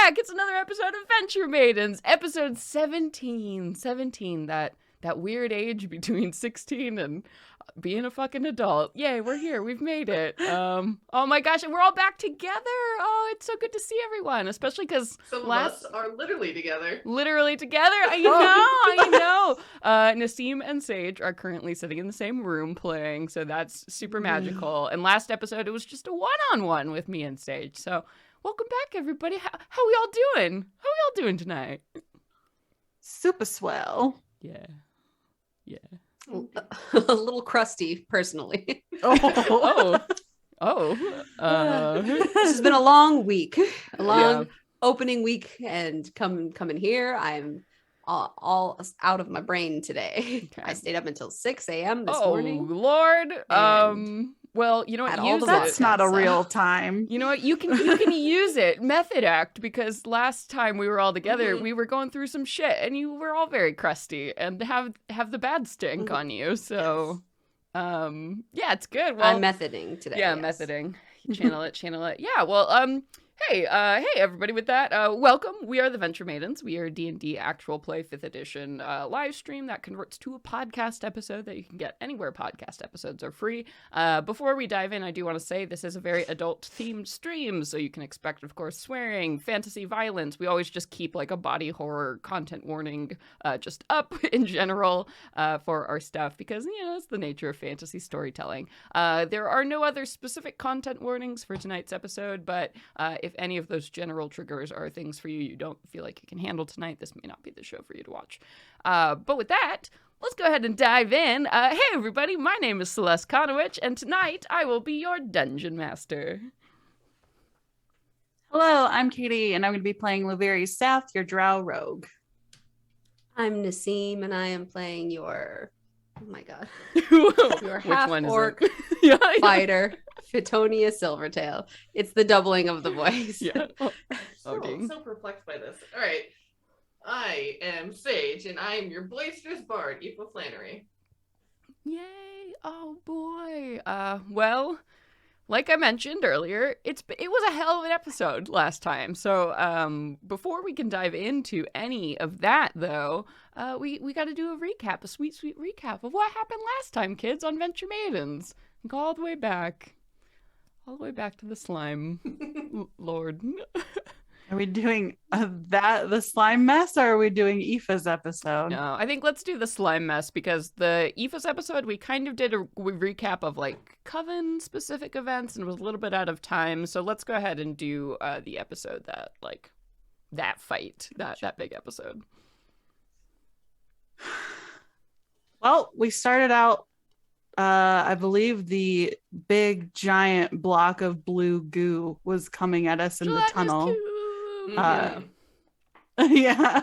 back. It's another episode of Venture Maidens, episode 17. 17, that weird age between 16 and being a fucking adult. Yay, we're here. We've made it. Oh my gosh, and we're all back together. Oh, it's so good to see everyone, especially because some of us are literally together. Literally together. I know. Nassim and Sage are currently sitting in the same room playing, so that's super magical. And last episode, it was just a one-on-one with me and Sage. So welcome back, everybody. How we all doing? How we all doing tonight? Super swell. Yeah. A little crusty, personally. This has been a long week, opening week, and coming here, I'm all out of my brain today. Okay. I stayed up until 6 a.m. this morning. Oh Lord. Well, you know what? That's not a real time. You know what? You can use it. Method act, because last time we were all together, we were going through some shit, and you were all very crusty and have the bad stink on you. So, yeah, it's good. Well, I'm methoding today. Yeah, yes. Methoding. Channel it. Yeah. Well, Hey, everybody, with that, welcome. We are the Venture Maidens. We are D&D Actual Play 5th Edition live stream that converts to a podcast episode that you can get anywhere podcast episodes are free. Before we dive in, I do want to say this is a very adult-themed stream, so you can expect, of course, swearing, fantasy violence. We always just keep, like, a body horror content warning just up in general for our stuff, because, you know, it's the nature of fantasy storytelling. There are no other specific content warnings for tonight's episode, but if any of those general triggers are things for you don't feel like you can handle tonight, this may not be the show for you to watch. But with that, let's go ahead and dive in. Hey, everybody, my name is Celeste Konowich, and tonight I will be your Dungeon Master. Hello, I'm Katie, and I'm going to be playing Laveri South, your Drow Rogue. I'm Nassim, and I am playing your... Oh my god. Your half-orc fighter, Fitonia Silvertail. It's the doubling of the voice. Yeah. So perplexed by this. All right. I am Sage, and I am your boisterous bard, Aoife Flannery. Yay. Oh, boy. Well, like I mentioned earlier, it was a hell of an episode last time. So before we can dive into any of that, though, we got to do a recap, a sweet, sweet recap of what happened last time, kids, on Venture Maidens. Go all the way back to the slime lord. Are we doing the slime mess, or are we doing Aoife's episode? No, I think let's do the slime mess, because the Aoife's episode, we kind of did a recap of, like, Coven-specific events, and it was a little bit out of time, so let's go ahead and do the episode that fight, that big episode. Well, we started out, I believe the big giant block of blue goo was coming at us in the tunnel. Yeah.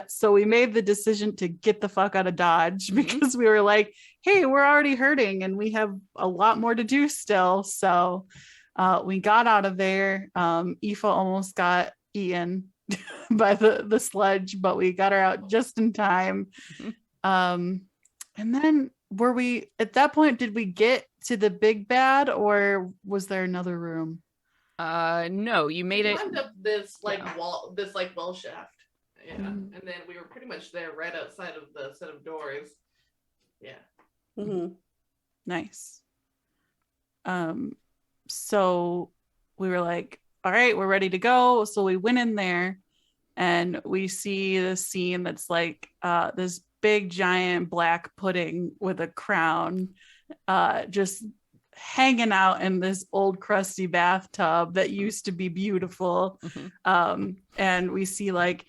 So we made the decision to get the fuck out of Dodge, because we were like, hey, we're already hurting and we have a lot more to do still. So we got out of there. Aoife almost got eaten by the sludge, but we got her out just in time. And then at that point, did we get to the big bad, or was there another room? No, you made it. Climbed up this wall, this well shaft. Yeah. And then we were pretty much there right outside of the set of doors. Yeah. Nice. So we were like, all right, we're ready to go. So we went in there, and we see the scene that's like this big giant black pudding with a crown just hanging out in this old crusty bathtub that used to be beautiful. And we see, like,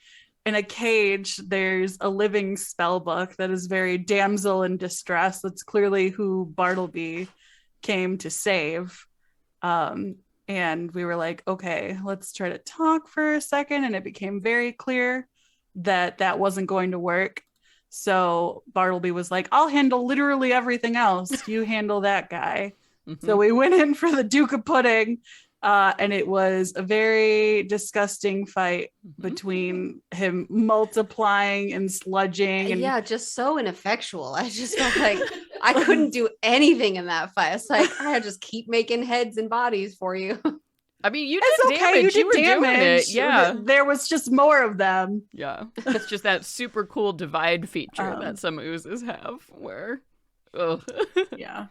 in a cage there's a living spell book that is very damsel in distress. That's clearly who Bartleby came to save. And we were like, okay, let's try to talk for a second. And it became very clear that wasn't going to work. So Bartleby was like, I'll handle literally everything else. You handle that guy. So we went in for the Duke of Pudding. And it was a very disgusting fight between him multiplying and sludging. And yeah, just so ineffectual. I just felt like I couldn't do anything in that fight. It's like, I just keep making heads and bodies for you. I mean, you it's did okay. damage. You were damage. doing it. Yeah. There was just more of them. Yeah. It's just that super cool divide feature that some oozes have where, yeah.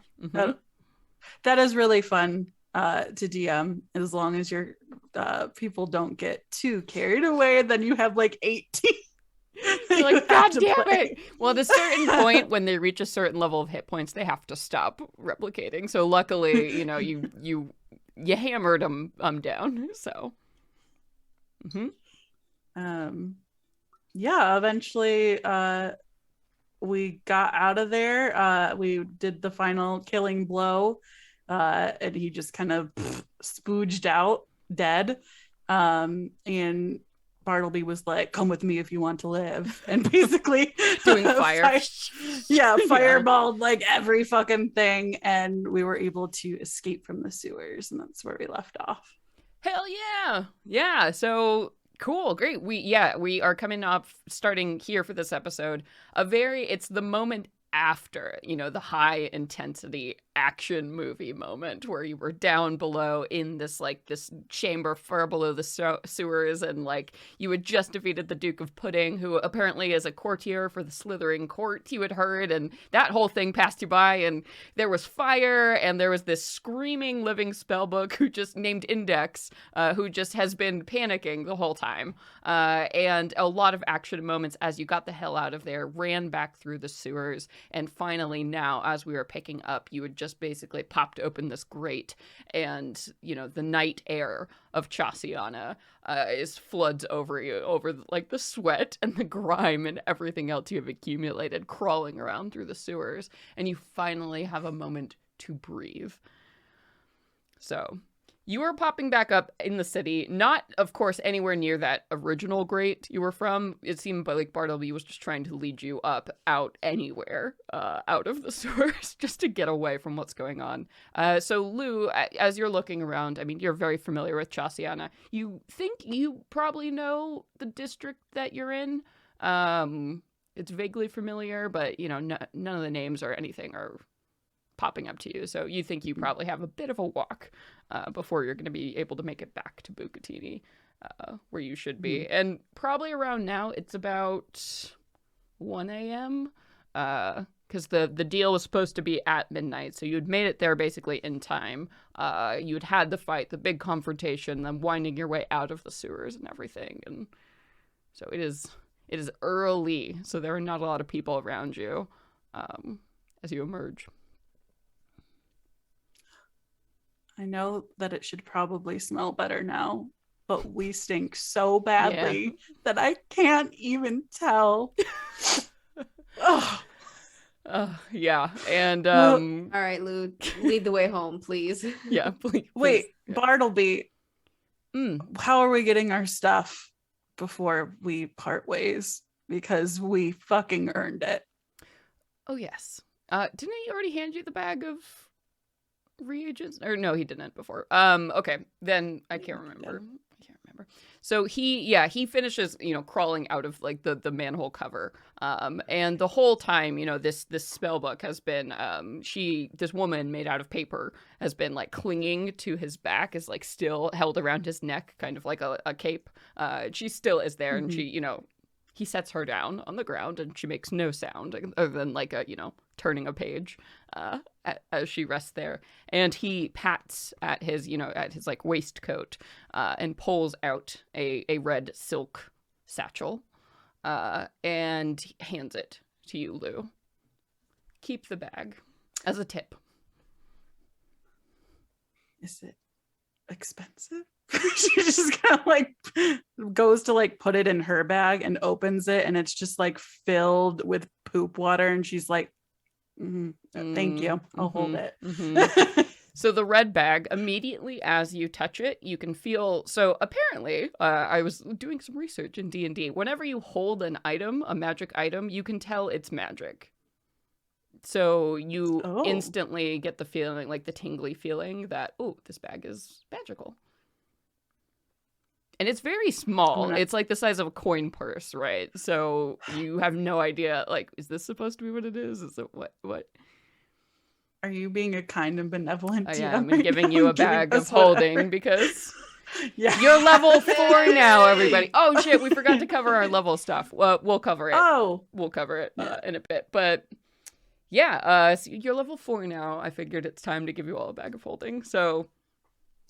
That is really fun to DM, as long as your people don't get too carried away. Then you have like 18. You're like, God damn it! Well, at a certain point, when they reach a certain level of hit points, they have to stop replicating. So luckily, you hammered them down. So, yeah. Eventually, we got out of there. We did the final killing blow, and he just kind of spooged out dead. And Bartleby was like, "Come with me if you want to live," and basically doing fire. fireballed like every fucking thing, and we were able to escape from the sewers, and that's where we left off. Hell yeah! So cool, great. We are coming off, starting here for this episode. It's the moment after, the high intensity action movie moment where you were down below in this chamber far below the sewers, and you had just defeated the Duke of Pudding, who apparently is a courtier for the Slytherin court, you had heard, and that whole thing passed you by, and there was fire, and there was this screaming living spellbook who just named Index, who just has been panicking the whole time, and a lot of action moments as you got the hell out of there, ran back through the sewers, and finally now, as we were picking up, you had just basically popped open this grate, and the night air of Chasiana floods over you, over the sweat and the grime and everything else you have accumulated crawling around through the sewers, and you finally have a moment to breathe. So you are popping back up in the city, not, of course, anywhere near that original grate you were from. It seemed like Bartleby was just trying to lead you up, out anywhere, out of the sewers, just to get away from what's going on. So, Lou, as you're looking around, I mean, you're very familiar with Chasiana. You think you probably know the district that you're in. It's vaguely familiar, but, none of the names or anything are popping up to you, so you think you probably have a bit of a walk before you're going to be able to make it back to Bucatini, where you should be. And probably around now, it's about 1 a.m., because the deal was supposed to be at midnight, so you'd made it there basically in time. You'd had the fight, the big confrontation, then winding your way out of the sewers and everything, and so it is early, so there are not a lot of people around you as you emerge. I know that it should probably smell better now, but we stink so badly that I can't even tell. Yeah, and all right, Lou, lead the way home, please. Yeah, please. Wait, Bartleby, how are we getting our stuff before we part ways? Because we fucking earned it. Oh yes. Didn't he already hand you the bag of reagents? Or no, he didn't before. Okay, then I can't remember. So he finishes, crawling out of the manhole cover. And the whole time, this spellbook has been, this woman made out of paper has been clinging to his back, is still held around his neck, kind of like a cape. She still is there, and she, he sets her down on the ground, and she makes no sound other than turning a page as she rests there. And he pats at his waistcoat and pulls out a red silk satchel and hands it to you, Lou. Keep the bag as a tip. Is it expensive? She just kind of goes to put it in her bag and opens it, and it's just filled with poop water, and she's like, thank you, I'll hold it. So the red bag, immediately as you touch it, you can feel, so apparently I was doing some research in D&D, whenever you hold an item, a magic item, you can tell it's magic. So you instantly get the feeling, the tingly feeling that, this bag is magical. And it's very small. It's the size of a coin purse, right? So you have no idea, is this supposed to be what it is? Is it what? Are you being a kind and benevolent? I am, and giving you a bag of holding because Yeah. You're level 4 now, everybody. Oh shit, we forgot to cover our level stuff. Well, we'll cover it. We'll cover it in a bit. But yeah, so you're level 4 now. I figured it's time to give you all a bag of holding. So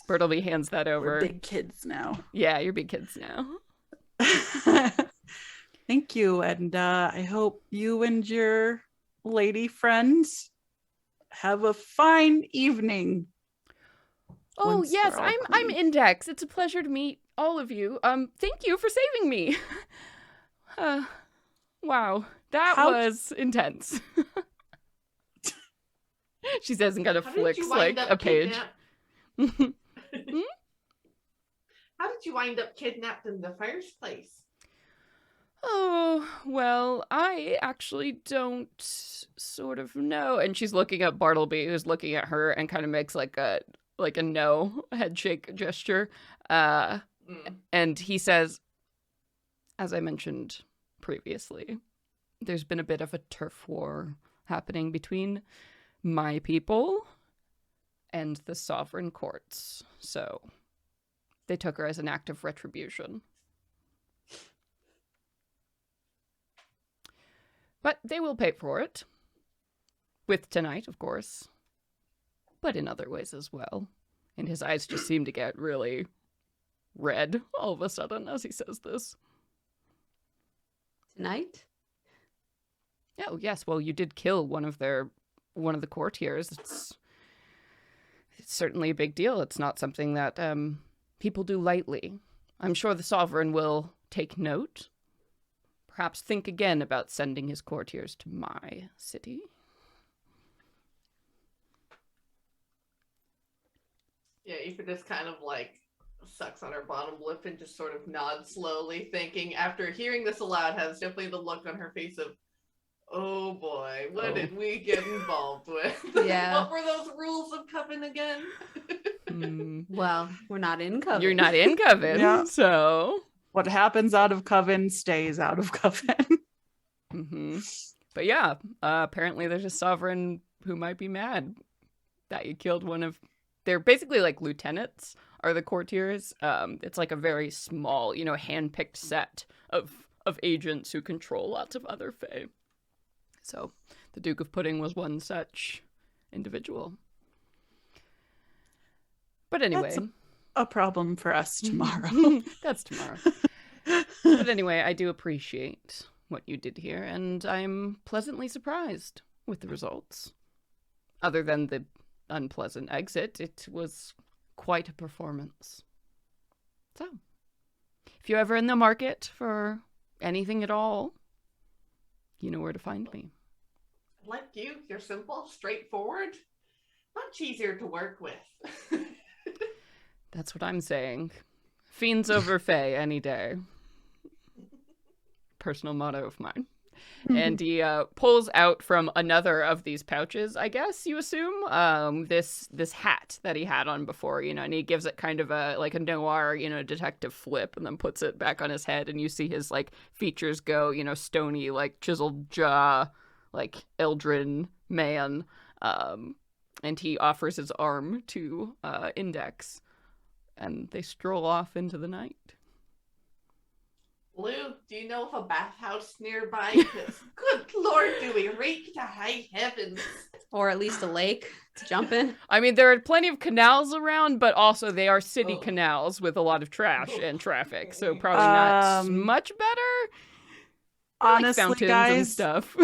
Bertleby hands that over. We're big kids now. Yeah, you're big kids now. Thank you, and I hope you and your lady friends have a fine evening. Oh yes, I'm Index. It's a pleasure to meet all of you. Thank you for saving me. Wow, that was intense. She says and kind of flicks like a page. How did you wind up kidnapped in the first place? Oh, well, I actually don't sort of know. And she's looking at Bartleby, who's looking at her and kind of makes like a no head shake gesture. And he says, as I mentioned previously, there's been a bit of a turf war happening between my people and the sovereign courts. So they took her as an act of retribution. But they will pay for it. With tonight, of course. But in other ways as well. And his eyes just seem to get really red all of a sudden as he says this. Tonight? Oh, yes. Well, you did kill one of the courtiers. It's certainly a big deal. It's not something that people do lightly. I'm sure the sovereign will take note. Perhaps think again about sending his courtiers to my city. Yeah, Aoife just kind of like sucks on her bottom lip and just sort of nods slowly, thinking, after hearing this aloud, has definitely the look on her face of, oh boy, what did we get involved with? Yeah. What were those rules of Coven again? Well, we're not in Coven. You're not in Coven, Yeah. So... What happens out of Coven stays out of Coven. Mm-hmm. But yeah, apparently there's a sovereign who might be mad that you killed one of... They're basically like lieutenants are the courtiers. It's like a very small, hand-picked set of agents who control lots of other fae. So the Duke of Pudding was one such individual. But anyway... That's a problem for us tomorrow. That's tomorrow. But anyway, I do appreciate what you did here, and I'm pleasantly surprised with the results. Other than the unpleasant exit, it was quite a performance. So, if you're ever in the market for anything at all, you know where to find me. Like you, you're simple, straightforward, much easier to work with. That's what I'm saying. Fiends over fae any day. Personal motto of mine. And he pulls out from another of these pouches, I guess you assume, this hat that he had on before, and he gives it kind of a noir, detective flip, and then puts it back on his head, and you see his features go, stony, chiseled jaw, Eldrin man, and he offers his arm to Index, and they stroll off into the night. Lou, do you know of a bathhouse nearby? Because, good Lord, do we reach to high heavens? Or at least a lake to jump in. I mean, there are plenty of canals around, but also they are city canals with a lot of trash and traffic, so probably not much better. Honestly, fountains guys, and stuff.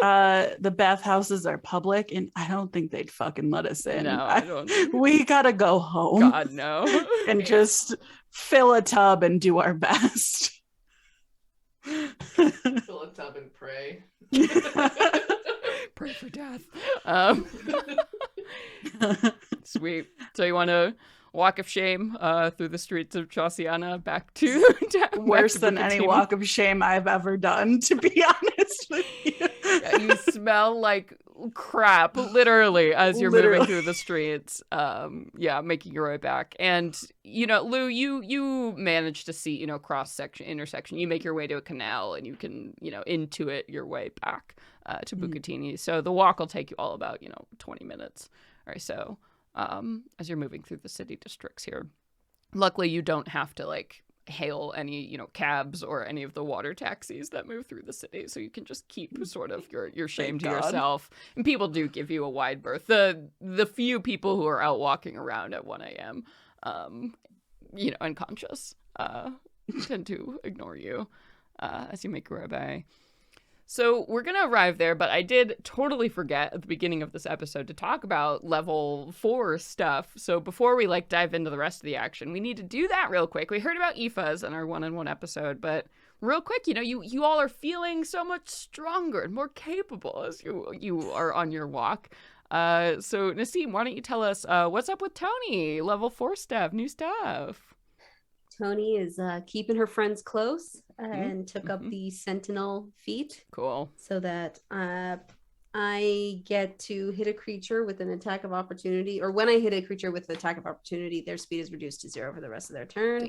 The bathhouses are public, and I don't think they'd fucking let us in. No, I don't. We gotta go home. God, no. And just fill a tub and do our best. Fill a tub and pray. Pray for death. Sweet. So you want to walk of shame through the streets of Chauciana back to worse than any walk of shame I've ever done, to be honest with you. Yeah, you smell like crap, literally, as you're moving through the streets. Making your way back. And, Lou, you manage to see, intersection. You make your way to a canal and you can, intuit your way back to Bucatini. So the walk will take you all about, 20 minutes or so as you're moving through the city districts here. Luckily, you don't have to like hail any, cabs or any of the water taxis that move through the city. So you can just keep sort of your shame to yourself. And people do give you a wide berth. The few people who are out walking around at 1 a.m., unconscious, tend to ignore you as you make your way by. So we're going to arrive there, but I did totally forget at the beginning of this episode to talk about level 4 stuff. So before we dive into the rest of the action, we need to do that real quick. We heard about Aoife's in our 1-on-1 episode, but real quick, you all are feeling so much stronger and more capable as you are on your walk. So Nassim, why don't you tell us what's up with Tony? Level 4 stuff, new stuff. Tony is keeping her friends close and took up the Sentinel feat. Cool. So that I get to hit a creature with an attack of opportunity, or when I hit a creature with an attack of opportunity, their speed is reduced to 0 for the rest of their turn.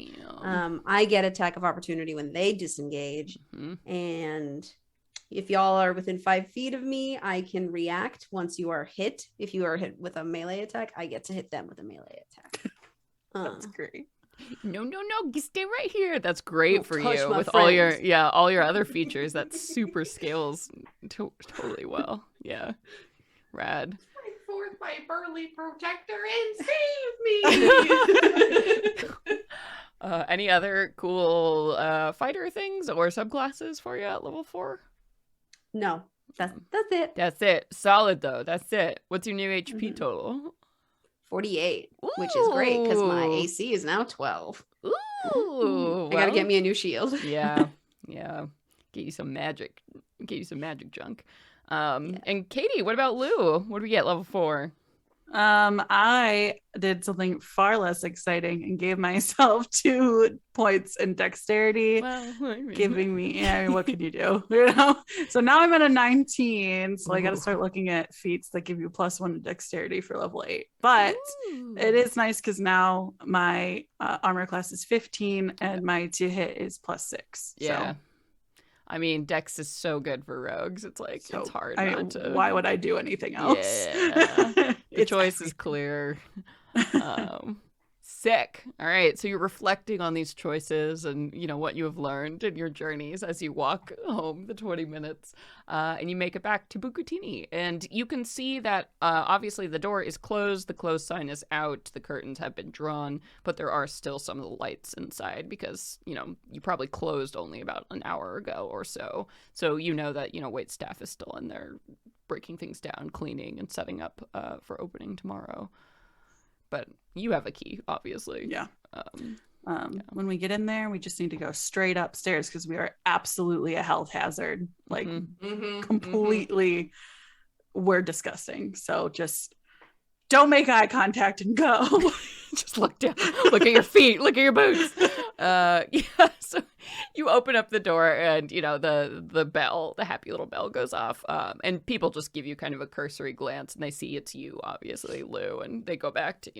I get attack of opportunity when they disengage. And if y'all are within 5 feet of me, I can react once you are hit. If you are hit with a melee attack, I get to hit them with a melee attack. That's great. No, stay right here. That's great for you with all your other features. That super scales totally well. Yeah, rad. Bring forth my burly protector and save me. Any other cool fighter things or subclasses for you at level 4? No, that's it. That's it. Solid though. That's it. What's your new HP total? 48, which is great because my AC is now 12. Ooh, I gotta get me a new shield. yeah. Get you some magic junk. And Katie, what about Lou? What do we get level 4? I did something far less exciting and gave myself 2 points in dexterity, giving me, what can you do? So now I'm at a 19, so I got to start looking at feats that give you +1 to dexterity for level 8. But it is nice because now my armor class is 15 and my to hit is +6. Yeah. So. I mean, Dex is so good for rogues. It's it's hard not to. Why would I do anything else? Yeah. The choice is clear. Sick. All right. So you're reflecting on these choices and, what you have learned in your journeys as you walk home the 20 minutes and you make it back to Bucatini. And you can see that obviously the door is closed. The closed sign is out. The curtains have been drawn, but there are still some of the lights inside because, you probably closed only about an hour ago or so. So that, wait staff is still in there breaking things down, cleaning and setting up for opening tomorrow. But you have a key, obviously. Yeah. When we get in there, we just need to go straight upstairs because we are absolutely a health hazard. Completely, we're disgusting. So just don't make eye contact and go. Just look down, look at your feet, look at your boots. So you open up the door and, the bell, the happy little bell goes off. And people just give you kind of a cursory glance and they see it's you, obviously, Lou. And they go back to,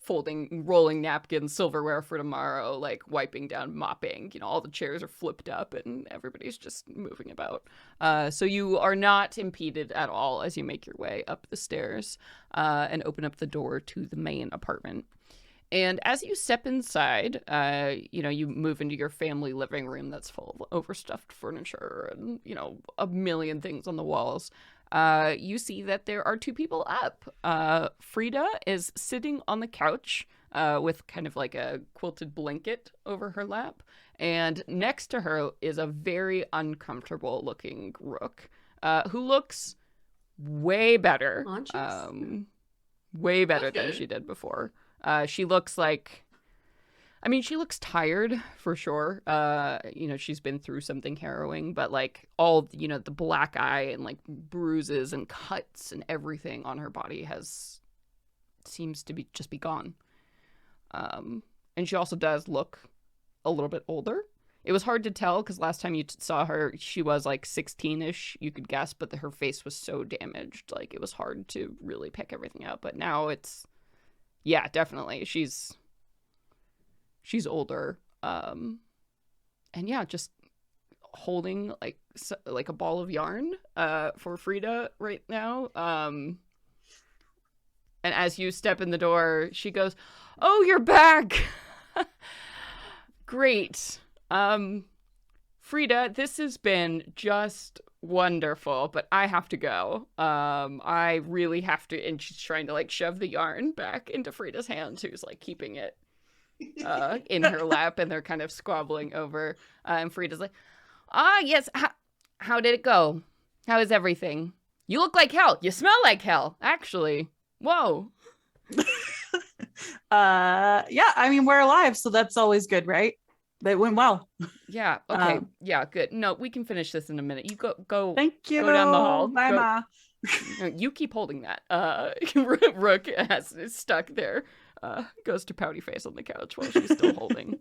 rolling napkins, silverware for tomorrow, wiping down, mopping. All the chairs are flipped up and everybody's just moving about. So you are not impeded at all as you make your way up the stairs and open up the door to the main apartment. And as you step inside, you move into your family living room that's full of overstuffed furniture and, a million things on the walls. You see that there are 2 people up. Frida is sitting on the couch with kind of a quilted blanket over her lap. And next to her is a very uncomfortable looking Rook who looks way better. Way better than she did before. She looks she looks tired for sure. She's been through something harrowing, but all, the black eye and bruises and cuts and everything on her body seems to be gone. And she also does look a little bit older. It was hard to tell because last time you saw her, she was 16-ish, you could guess, but her face was so damaged. It was hard to really pick everything out. But now yeah, definitely. She's older. And yeah, just holding a ball of yarn for Frida right now. And as you step in the door, she goes, "Oh, you're back. Great. Frida, this has been just wonderful, but I have to go. I really have to, and she's trying to like shove the yarn back into Frida's hands, who's like keeping it in her lap, and they're kind of squabbling over. And Frida's like, yes, how did it go? How is everything? You look like hell. You smell like hell, actually. Whoa. Yeah, I mean, we're alive, so that's always good, right? That went well. Yeah. Okay. Yeah. Good. No, we can finish this in a minute. You go. Thank you. Go down the hall. Bye, Ma. No, you keep holding that. Rook is stuck there. Goes to pouty face on the couch while she's still holding.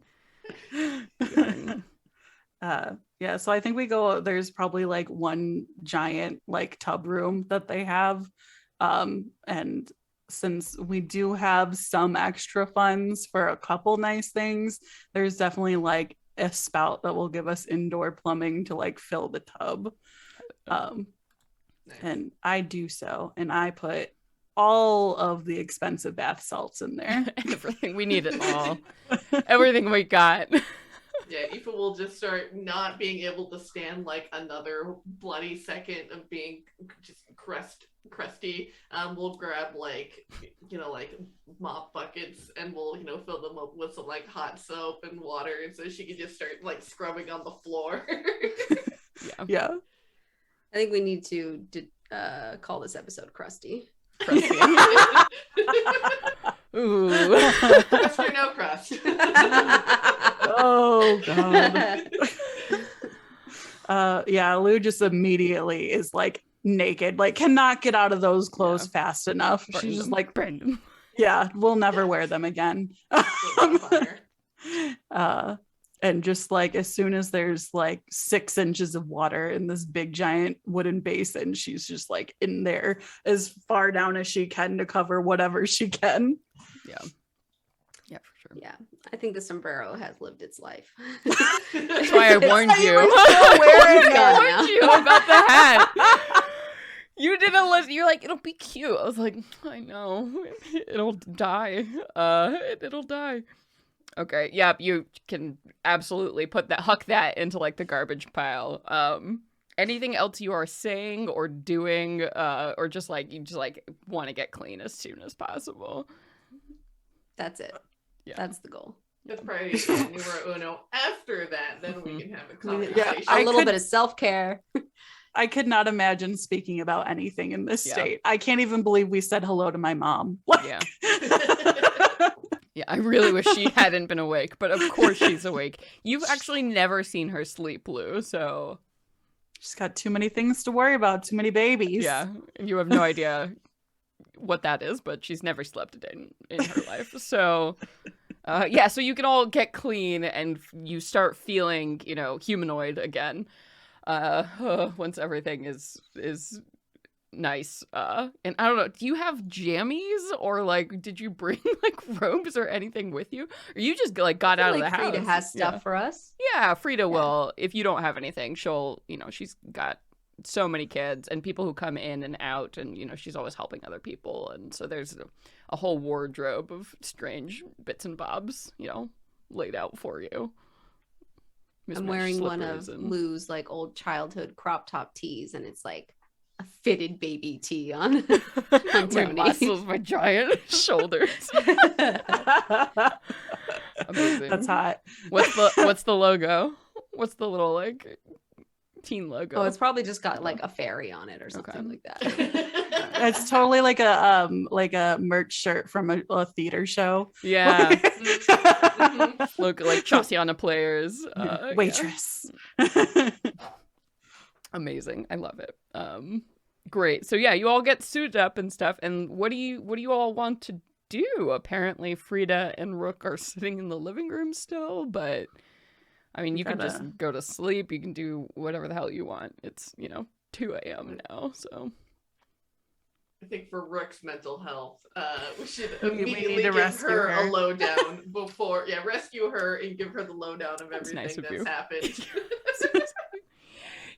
Yeah. So I think we go. There's probably like one giant like tub room that they have, and since we do have some extra funds for a couple nice things, there's definitely like a spout that will give us indoor plumbing to like fill the tub. Nice. And I do so, and I put all of the expensive bath salts in there. Everything. We need it all. Everything we got. Yeah, Aoife will just start not being able to stand like another bloody second of being just crusty. We'll grab like mop buckets and we'll fill them up with some like hot soap and water, and so she can just start like scrubbing on the floor. Yeah. I think we need to call this episode Crusty. Ooh. Crust or no crust. Oh God. Yeah, Lou just immediately is like naked, like cannot get out of those clothes fast enough. She's just like, yeah, we'll never wear them again. And just like as soon as there's like 6 inches of water in this big giant wooden basin, she's just like in there as far down as she can to cover whatever she can. Yeah, for sure. Yeah, I think the sombrero has lived its life. That's why I warned you. I warned you about the hat. You didn't listen. You're like, it'll be cute. I was like, I know. It'll die. It'll die. Okay. Yeah, you can absolutely huck that into like the garbage pile. Anything else you are saying or doing, or just like you just like want to get clean as soon as possible? That's it. Yeah. That's the goal. That's probably numero uno. After that, then we can have a conversation. Yeah, a little bit of self-care. I could not imagine speaking about anything in this state. I can't even believe we said hello to my mom. Yeah. Yeah, I really wish she hadn't been awake, but of course she's awake. You've actually never seen her sleep, Lou, so... She's got too many things to worry about, too many babies. Yeah, you have no idea what that is, but she's never slept a day in her life. So, so you can all get clean and you start feeling, humanoid again. Once everything is nice. And I don't know, do you have jammies or like did you bring like robes or anything with you, or you just like got out of the house? Frida has stuff for us. Yeah, Frida will. If you don't have anything, she'll she's got so many kids and people who come in and out, and she's always helping other people, and so there's a whole wardrobe of strange bits and bobs laid out for you. I'm wearing one of Lou's like old childhood crop top tees, and it's like a fitted baby tee on Tony. Muscles, my giant shoulders. Amazing. That's hot. What's the logo? What's the little like teen logo? Oh, it's probably just got like a fairy on it or something like that. It's totally like a merch shirt from a theater show. Yeah. Look like Chauciana players. Waitress. Yeah. Amazing. I love it. Great. So yeah, you all get suited up and stuff. And what do you all want to do? Apparently Frida and Rook are sitting in the living room still, but I mean, you can just go to sleep. You can do whatever the hell you want. It's, 2 a.m. now, so. I think for Rook's mental health, we should immediately give her a lowdown before, rescue her and give her the lowdown of everything that's happened.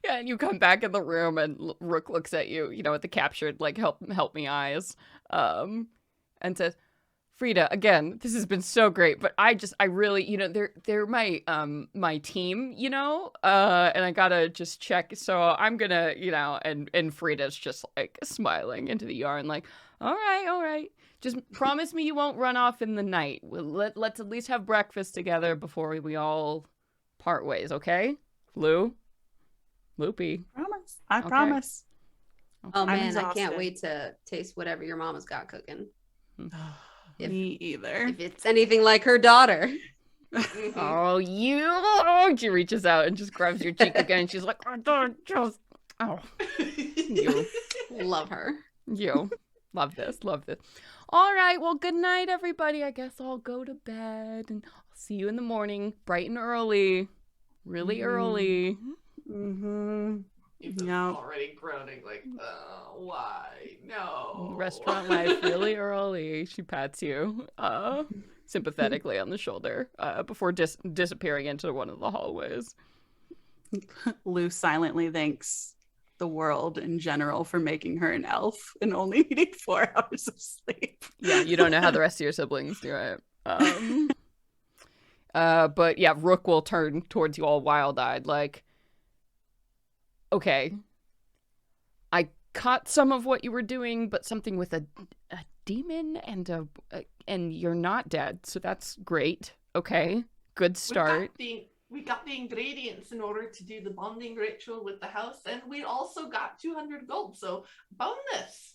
Yeah, and you come back in the room and Rook looks at you, with the captured, like, help me eyes, and says, Frida, again, this has been so great, but I really, they're my my team, and I gotta just check. So I'm gonna, and Frida's just like smiling into the yarn, like, all right, just promise me you won't run off in the night. Let's at least have breakfast together before we all part ways, okay? Loopy. Promise. I promise. Oh man, I can't wait to taste whatever your mama's got cooking. Me either. If it's anything like her daughter. Oh, she reaches out and just grabs your cheek again. And she's like, you. Love her. You. Love this. All right, well, good night, everybody. I guess I'll go to bed, and I'll see you in the morning, bright and early. Really early. Mm-hmm. Ethan's already groaning, like, why? No. Restaurant life, really early. She pats you sympathetically on the shoulder before disappearing into one of the hallways. Lou silently thanks the world in general for making her an elf and only needing 4 hours of sleep. Yeah, you don't know how the rest of your siblings do it. But yeah, Rook will turn towards you all wild-eyed, like, okay, I caught some of what you were doing, but something with a demon and you're not dead, so that's great. Okay, good start. We got the ingredients in order to do the bonding ritual with the house, and we also got 200 gold, so bonus.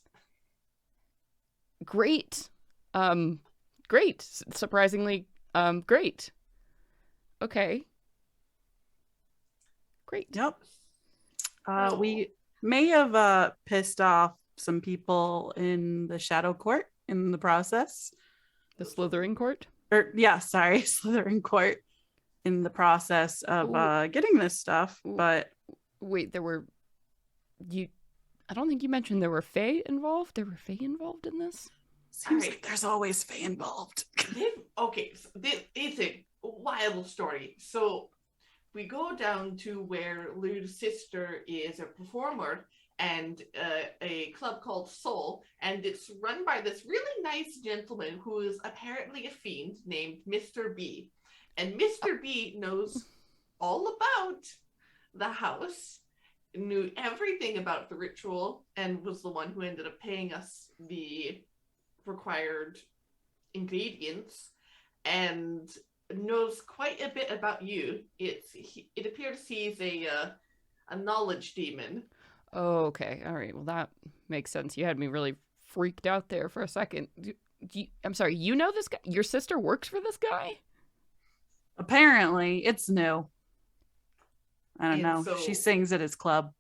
Great. Great. Surprisingly, great. Okay. Great. Yep. We may have pissed off some people in the Shadow Court in the process. The Slithering Court? Slithering Court in the process of getting this stuff, but... Wait, I don't think you mentioned there were Fae involved? There were Fae involved in this? Seems like there's always Fae involved. Okay, so this is a wild story. So... we go down to where Lou's sister is a performer and a club called Soul, and it's run by this really nice gentleman who is apparently a fiend named Mr. B. And Mr. B knows all about the house, knew everything about the ritual, and was the one who ended up paying us the required ingredients, and knows quite a bit about you. It appears he's a knowledge demon. Oh, okay. All right. Well, that makes sense. You had me really freaked out there for a second. I'm sorry. You know this guy? Your sister works for this guy? Apparently, it's new. I don't know. So, she sings at his club.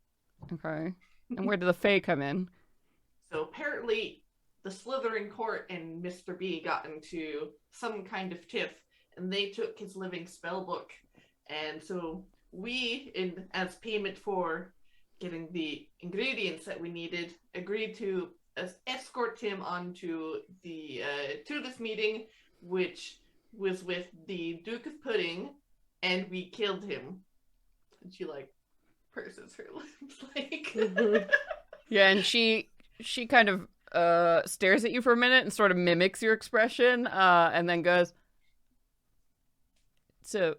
Okay. And where do the Fae come in? So apparently, the Slithering Court and Mr. B got into some kind of tiff, and they took his living spell book. And so we, as payment for getting the ingredients that we needed, agreed to escort him onto the to this meeting, which was with the Duke of Pudding, and we killed him. And she purses her lips Yeah, and she kind of stares at you for a minute and sort of mimics your expression, and then goes, "So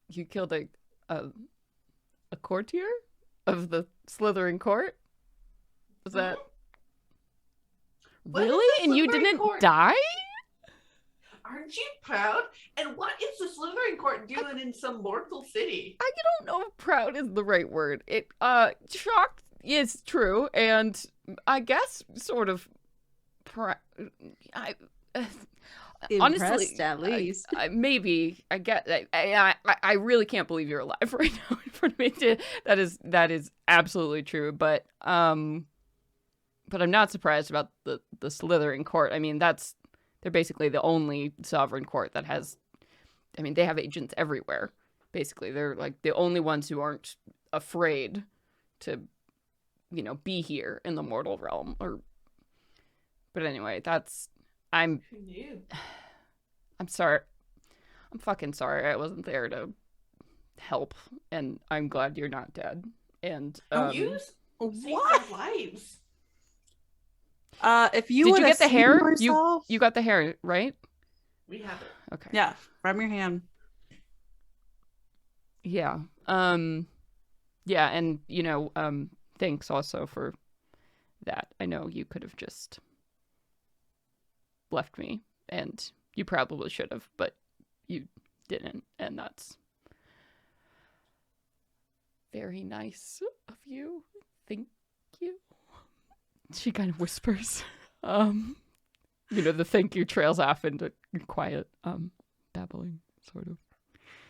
you killed a courtier of the Slithering Court? Was that really? And you didn't die? Aren't you proud? And what is the Slithering Court doing in some mortal city?" I don't know if proud is the right word. It shocked is true, and I guess sort of honestly, at least. Maybe I get. I really can't believe you're alive right now in front of me. That is absolutely true. But I'm not surprised about the Slithering Court. I mean, they're basically the only sovereign court that has. I mean, they have agents everywhere. Basically, they're like the only ones who aren't afraid to, be here in the mortal realm. But anyway, I'm sorry. I'm fucking sorry I wasn't there to help, and I'm glad you're not dead. And you saved our lives. If you did you get the hair? Yourself... You got the hair, right? We have it. Okay. Yeah, from your hand. Yeah. Yeah, and thanks also for that. I know you could have just left me, and you probably should have, but you didn't, and that's very nice of you. Thank you. She kind of whispers. The thank you trails off into quiet babbling, sort of.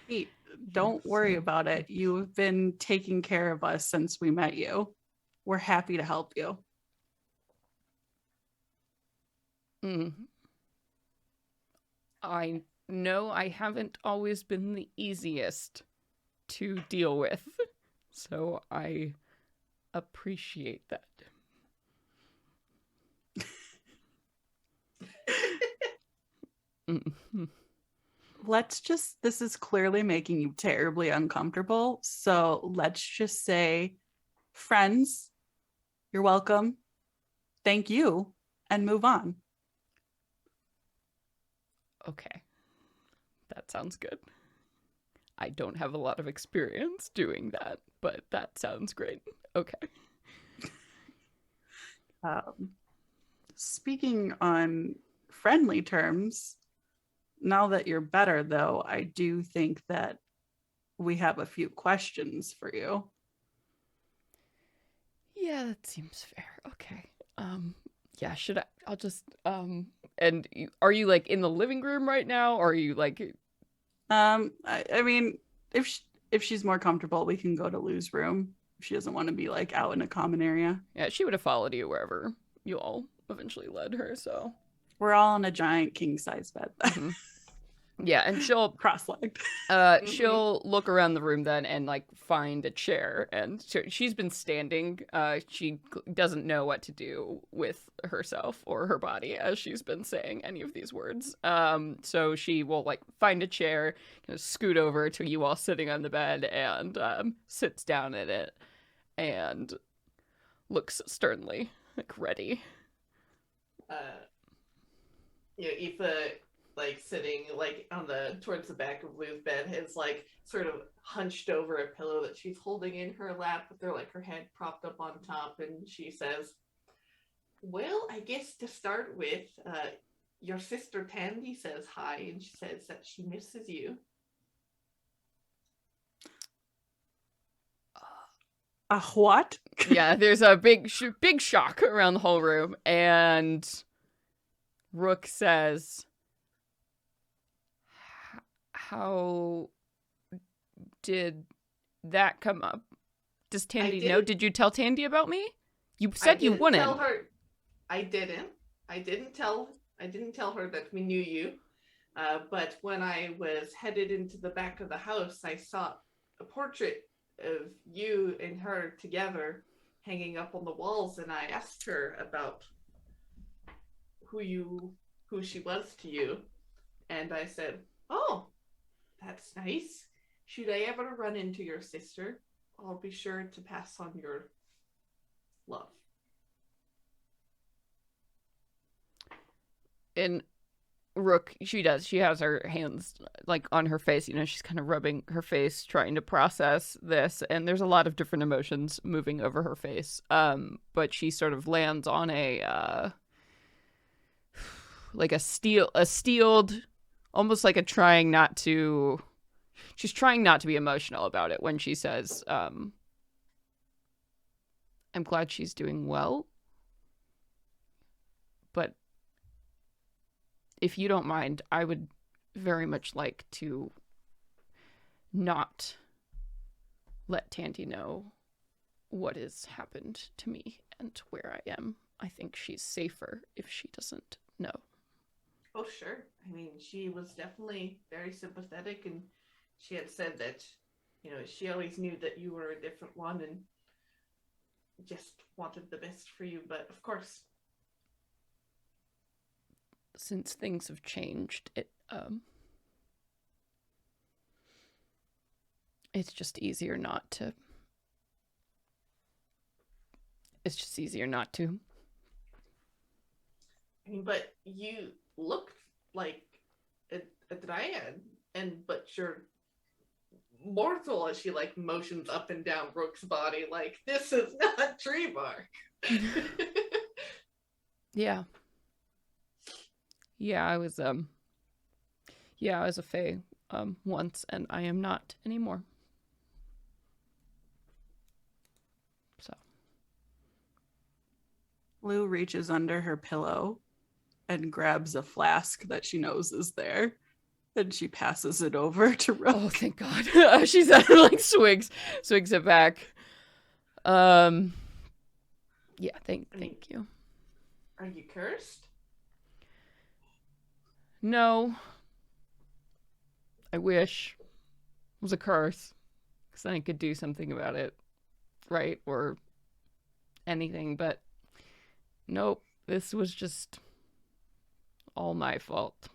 Hey, don't worry about it. You've been taking care of us since we met you. We're happy to help you. I know I haven't always been the easiest to deal with, so I appreciate that. This is clearly making you terribly uncomfortable, so let's just say, friends, you're welcome, thank you, and move on. Okay. That sounds good. I don't have a lot of experience doing that, but that sounds great. Okay. Speaking on friendly terms, now that you're better, though, I do think that we have a few questions for you. Yeah, that seems fair. Okay. Yeah, I'll just, and are you, like, in the living room right now, or are you, like... I mean, if she's more comfortable, we can go to Lou's room. If she doesn't want to be, like, out in a common area. Yeah, she would have followed you wherever you all eventually led her, so... We're all on a giant king-size bed. Mm-hmm. Yeah, and she'll... cross-legged. She'll look around the room then and, like, find a chair. And she's been standing. She doesn't know what to do with herself or her body as she's been saying any of these words. So she will, like, find a chair, kind of scoot over to you all sitting on the bed, and sits down in it and looks sternly, like, ready. Aoife, like, sitting, like, towards the back of Lou's bed, is, like, sort of hunched over a pillow that she's holding in her lap, with her head propped up on top, and she says, well, I guess to start with, your sister Tandy says hi, and she says that she misses you. What? Yeah, there's a big shock around the whole room, and Rook says... How did that come up? Does Tandy know? Did you tell Tandy about me? You said you wouldn't. Tell her. I didn't tell her that we knew you. But when I was headed into the back of the house, I saw a portrait of you and her together hanging up on the walls, and I asked her about who she was to you, and I said, "Oh, that's nice. Should I ever run into your sister, I'll be sure to pass on your love." And Rook, she has her hands, like, on her face. She's kind of rubbing her face, trying to process this. And there's a lot of different emotions moving over her face. But she sort of lands on a steeled, almost like she's trying not to be emotional about it when she says, I'm glad she's doing well, but if you don't mind, I would very much like to not let Tandy know what has happened to me and where I am. I think she's safer if she doesn't know. Oh, sure. I mean, she was definitely very sympathetic, and she had said that, she always knew that you were a different one and just wanted the best for you. But of course, since things have changed, it's just easier not to. It's just easier not to But you look like a dryad, but you're mortal, as she like motions up and down Rook's body, like, this is not tree bark. Yeah. I was a fae once, and I am not anymore. So Lou reaches under her pillow and grabs a flask that she knows is there. And she passes it over to Rook. Oh, thank God. She's like swigs it back. Yeah, thank you. Are you cursed? No. I wish it was a curse, because then I could do something about it, right? Or anything, but nope. This was just all my fault.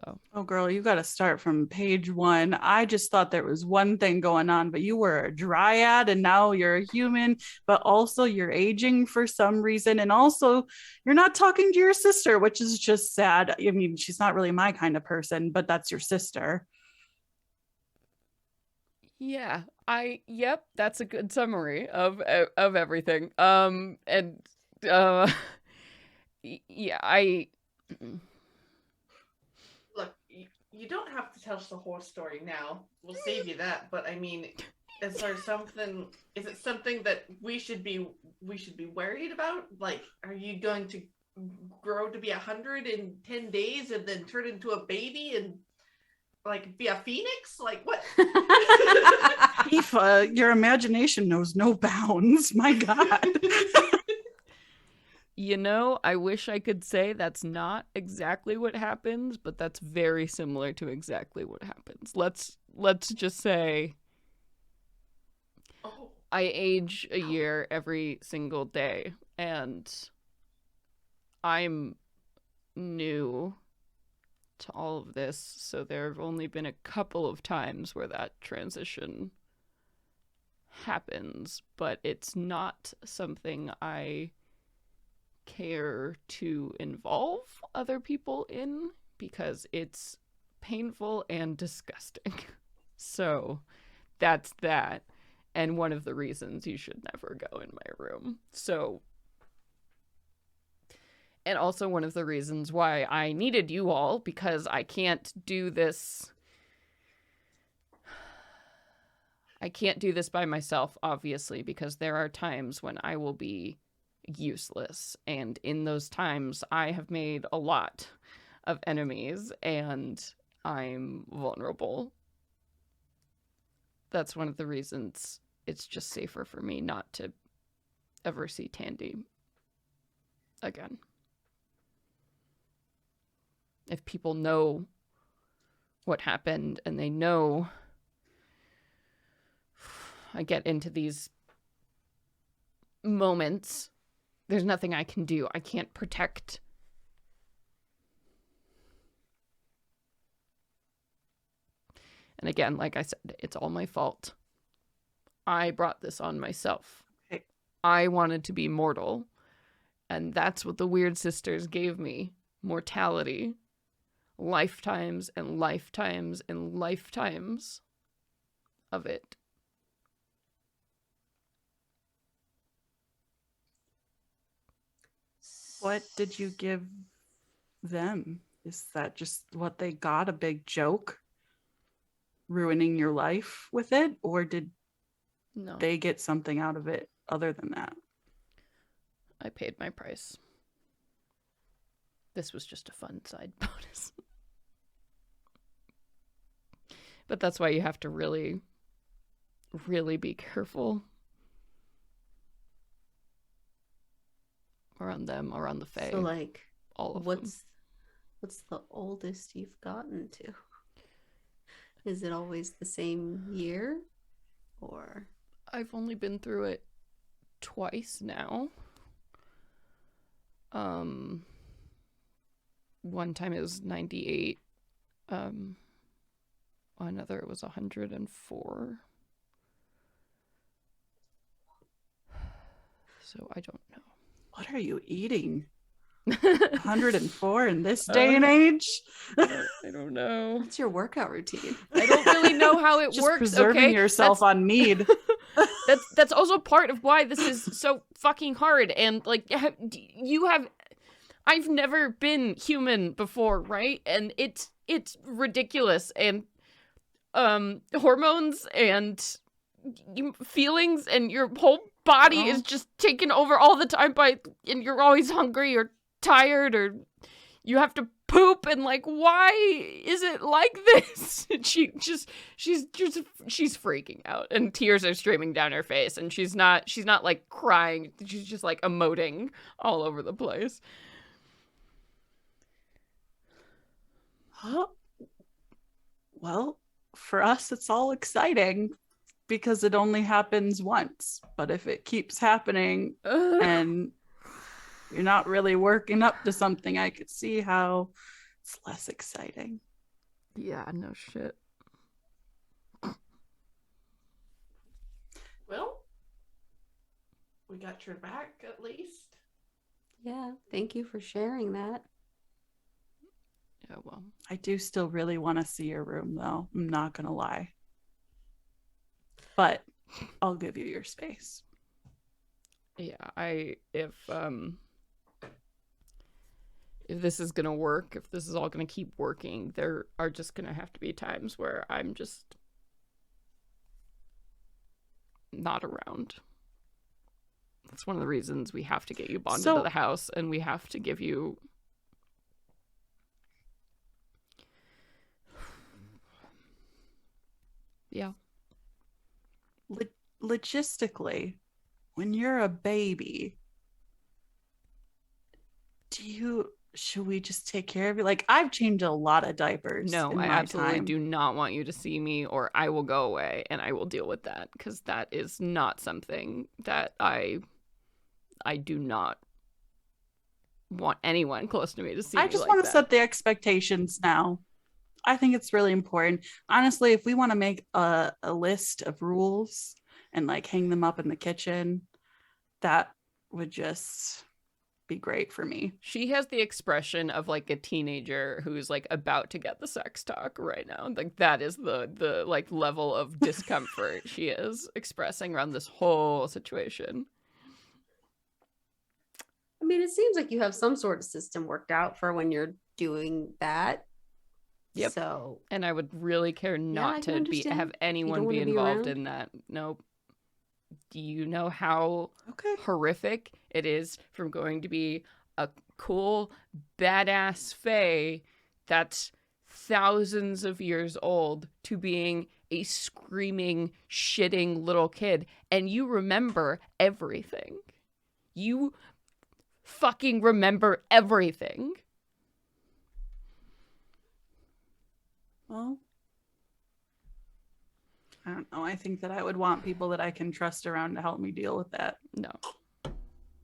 So. Oh, girl, you got to start from page 1. I just thought there was one thing going on, but you were a dryad and now you're a human, but also you're aging for some reason. And also you're not talking to your sister, which is just sad. I mean, she's not really my kind of person, but that's your sister. Yeah, that's a good summary of everything. Yeah, Look, you don't have to tell us the whole story now. We'll save you that. But I mean, is it something that we should be worried about? Like, are you going to grow to be 100 in 10 days and then turn into a baby and like be a phoenix? Like, what? Aoife, your imagination knows no bounds. My God. I wish I could say that's not exactly what happens, but that's very similar to exactly what happens. Let's just say I age a year every single day, and I'm new to all of this, so there have only been a couple of times where that transition happens, but it's not something I care to involve other people in because it's painful and disgusting. So that's that. And one of the reasons you should never go in my room. So, and also one of the reasons why I needed you all, because I can't do this. I can't do this by myself, obviously, because there are times when I will be useless, and in those times I have made a lot of enemies and I'm vulnerable. That's one of the reasons it's just safer for me not to ever see Tandy again. If people know what happened and they know I get into these moments, there's nothing I can do. I can't protect. And again, like I said, it's all my fault. I brought this on myself. Okay. I wanted to be mortal. And that's what the Weird Sisters gave me. Mortality. Lifetimes and lifetimes and lifetimes of it. What did you give them? Is that just what they got? A big joke? Ruining your life with it? Or did they get something out of it other than that? I paid my price. This was just a fun side bonus. But that's why you have to really, really be careful around them, around the Fae. So, like, all of them. What's the oldest you've gotten to? Is it always the same year? Or I've only been through it twice now. One time it was 98. Another it was 104. So I don't know. What are you eating? 104 in this day and age? I don't know. What's your workout routine? I don't really know how it Just works. preserving yourself on mead. That's also part of why this is so fucking hard. And like, I've never been human before, right? And it's ridiculous. And hormones and feelings and your whole body is just taken over all the time and you're always hungry or tired or you have to poop, and like, why is it like this? she's freaking out and tears are streaming down her face, and she's not like crying, she's just like emoting all over the place. Well, for us it's all exciting because it only happens once, but if it keeps happening and you're not really working up to something, I could see how it's less exciting. Yeah, no shit. Well, we got your back at least. Yeah, thank you for sharing that. Yeah, well, I do still really want to see your room, though. I'm not gonna lie, but I'll give you your space. Yeah, if this is gonna work, if this is all gonna keep working, there are just gonna have to be times where I'm just not around. That's one of the reasons we have to get you bonded to the house, and we have to give you Logistically, when you're a baby, should we just take care of you? Like, I've changed a lot of diapers. No, I absolutely do not want you to see me, or I will go away and I will deal with that, because that is not something that I do not want anyone close to me to see. I just want to set the expectations now. I think it's really important. Honestly, if we want to make a list of rules and like hang them up in the kitchen, that would just be great for me. She has the expression of like a teenager who's like about to get the sex talk right now. Like, that is the like level of discomfort she is expressing around this whole situation. I mean, it seems like you have some sort of system worked out for when you're doing that. Yep. So, and I would really care not to have anyone be involved in that. Nope. Do you know how horrific it is from going to be a cool, badass fae that's thousands of years old to being a screaming, shitting little kid, and you remember everything? You fucking remember everything. Well, I don't know. I think that I would want people that I can trust around to help me deal with that. No,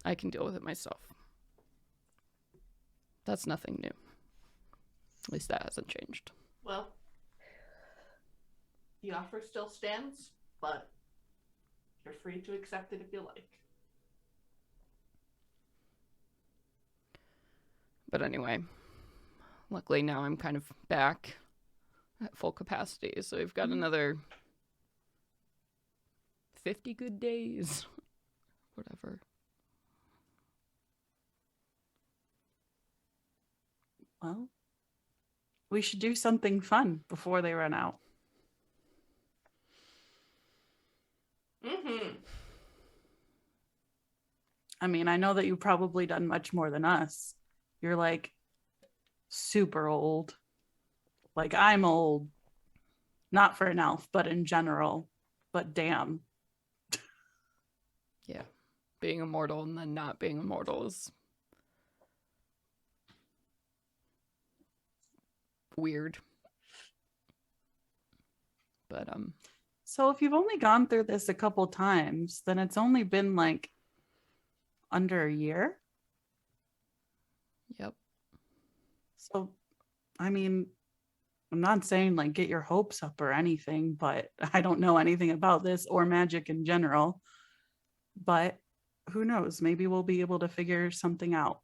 I can deal with it myself. That's nothing new. At least that hasn't changed. Well, the offer still stands, but you're free to accept it if you like. But anyway, luckily now I'm kind of back at full capacity, so we've got another 50 good days. Whatever. Well, we should do something fun before they run out. Mm-hmm. I mean, I know that you've probably done much more than us. You're like super old. Like, I'm old. Not for an elf, but in general. But damn. Yeah. Being immortal and then not being immortal is weird. But so if you've only gone through this a couple times, then it's only been like under a year. Yep. So, I mean, I'm not saying like get your hopes up or anything, but I don't know anything about this or magic in general. But who knows? Maybe we'll be able to figure something out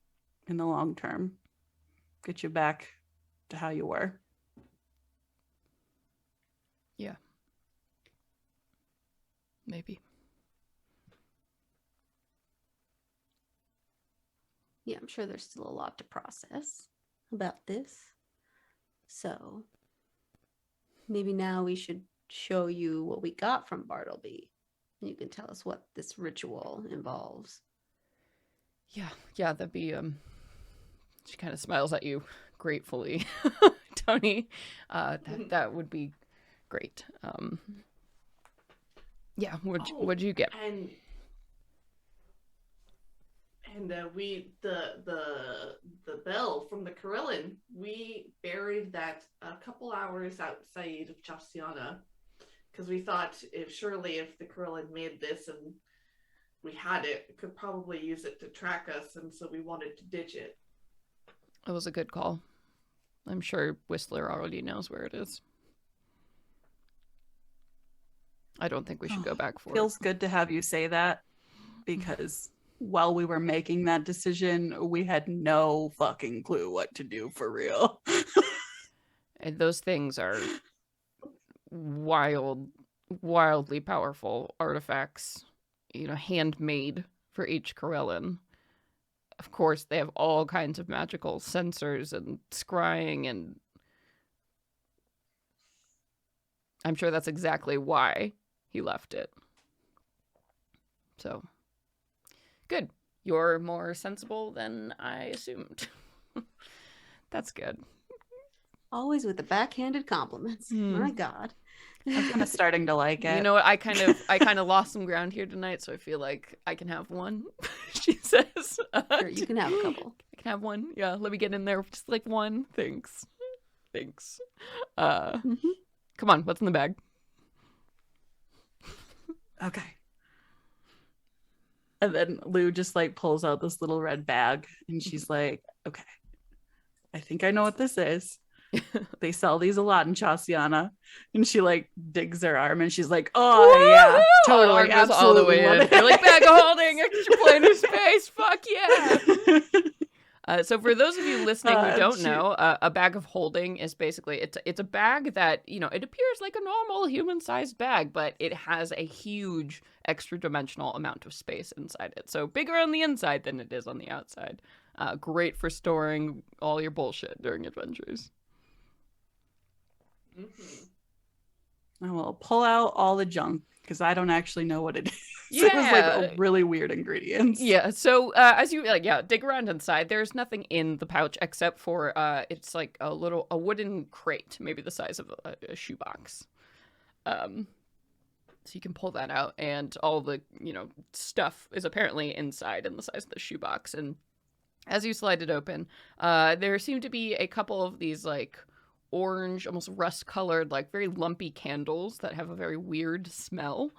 in the long term. Get you back to how you were. Yeah. Maybe. Yeah, I'm sure there's still a lot to process about this. So maybe now we should show you what we got from Bartleby. You can tell us what this ritual involves. Yeah, that'd be, she kind of smiles at you gratefully, Tony. That would be great. Yeah, what'd you get? And we the bell from the Carillon, we buried that a couple hours outside of Chasiana, because we thought if the Carillon made this and we had it, we could probably use it to track us, and so we wanted to ditch it. It was a good call. I'm sure Whistler already knows where it is. I don't think we should go back for it. Feels good to have you say that, because while we were making that decision, we had no fucking clue what to do for real. And those things are wildly powerful artifacts, handmade for each Carillon. Of course, they have all kinds of magical sensors and scrying, and I'm sure that's exactly why he left it. So, good. You're more sensible than I assumed. That's good. Always with the backhanded compliments. My God. I'm kind of starting to like it. You know what? I kind of lost some ground here tonight, so I feel like I can have one. She says. Sure, you can have a couple. I can have one. Yeah, let me get in there. Just like one. Thanks. Come on, what's in the bag? Okay. And then Lou just like pulls out this little red bag, and she's like, okay, I think I know what this is. They sell these a lot in Chasiana. And she like digs her arm, and she's like, oh, woo-hoo! yeah, totally, Goes all the way in. You're like, bag of holding, extra planar space, fuck yeah. So for those of you listening who don't know, a bag of holding is basically, it's a bag that, it appears like a normal human-sized bag, but it has a huge extra-dimensional amount of space inside it. So bigger on the inside than it is on the outside. Great for storing all your bullshit during adventures. I will pull out all the junk, because I don't actually know what it is. Yeah. It was like a really weird ingredients. Yeah, so as you dig around inside, there's nothing in the pouch except for it's like a wooden crate, maybe the size of a shoebox. So you can pull that out, and all the stuff is apparently inside in the size of the shoebox. And as you slide it open, there seem to be a couple of these like orange, almost rust-colored, like very lumpy candles that have a very weird smell.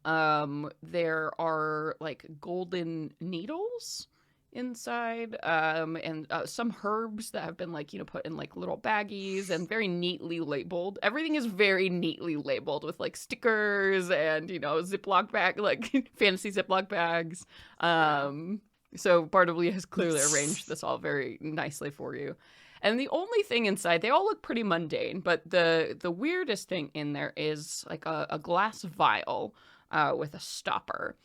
There are like golden needles inside, and some herbs that have been like put in like little baggies and very neatly labeled. Everything is very neatly labeled with like stickers and Ziploc bag, like fantasy Ziploc bags. So Bartleby has clearly arranged this all very nicely for you. And the only thing inside, they all look pretty mundane, but the weirdest thing in there is like a glass vial with a stopper.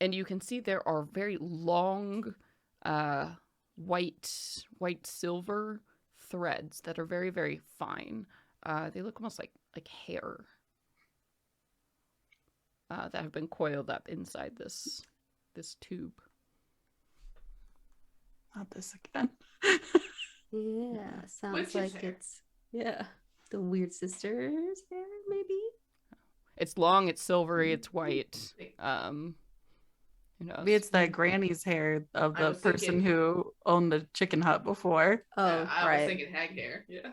And you can see there are very long white silver threads that are very, very fine. They look almost like hair that have been coiled up inside this tube. Not this again. Yeah, sounds like it's the Weird Sisters hair, maybe. It's long, it's silvery, it's white. Maybe it's that granny's hair of the person who owned the chicken hut before. Oh, I was thinking hag hair. Yeah.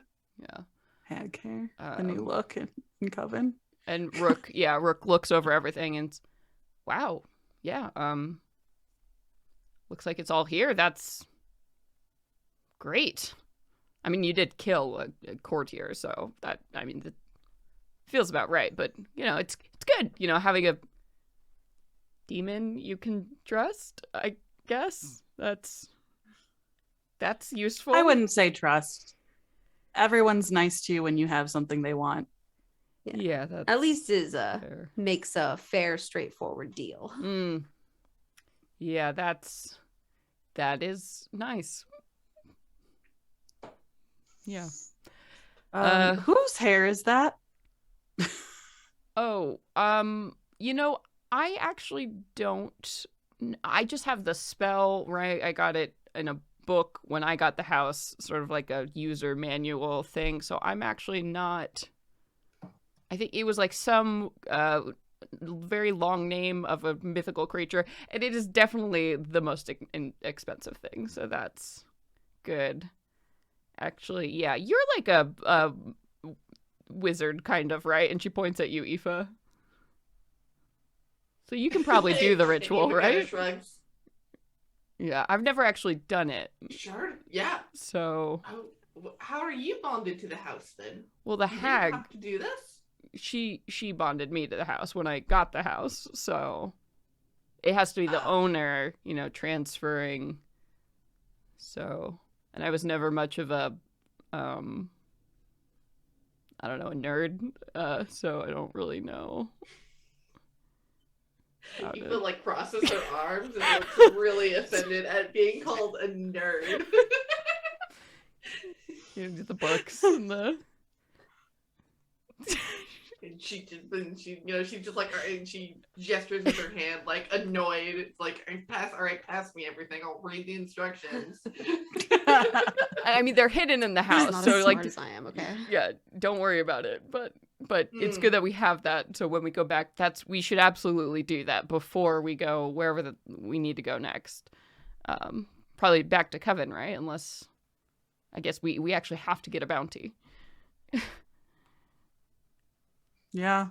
Hag hair. The new look in Coven. And Rook, Rook looks over everything and, wow, yeah, looks like it's all here. That's great. I mean, you did kill a courtier, so that feels about right. But it's good, having a demon you can trust, I guess. That's useful. I wouldn't say trust. Everyone's nice to you when you have something they want. Yeah, that's at least fair. Makes a fair, straightforward deal. Yeah, that is nice. Yeah. Whose hair is that? I actually don't. I just have the spell, right? I got it in a book when I got the house, sort of like a user manual thing. So I'm actually not. I think it was like some very long name of a mythical creature, and it is definitely the most expensive thing. So that's good. Actually, yeah, you're like a wizard, kind of, right? And she points at you, Aoife. So you can probably do the ritual, right? Shrugs. Yeah, I've never actually done it. Sure, yeah. So... How are you bonded to the house, then? Well, the hag... You have to do this? She bonded me to the house when I got the house, so... It has to be the owner, transferring. So... And I was never much of a... I don't know, a nerd, so I don't really know... You could like crosses her arms and looks really offended at being called a nerd. The books and the. And she just like, and she gestures with her hand like annoyed. It's like, pass me everything. I'll read the instructions. I mean, they're hidden in the house, not so as like, smart as I am, okay. Yeah, don't worry about it. But it's good that we have that. So when we go back, we should absolutely do that before we go wherever we need to go next. Probably back to Coven, right? Unless, I guess we actually have to get a bounty. Yeah.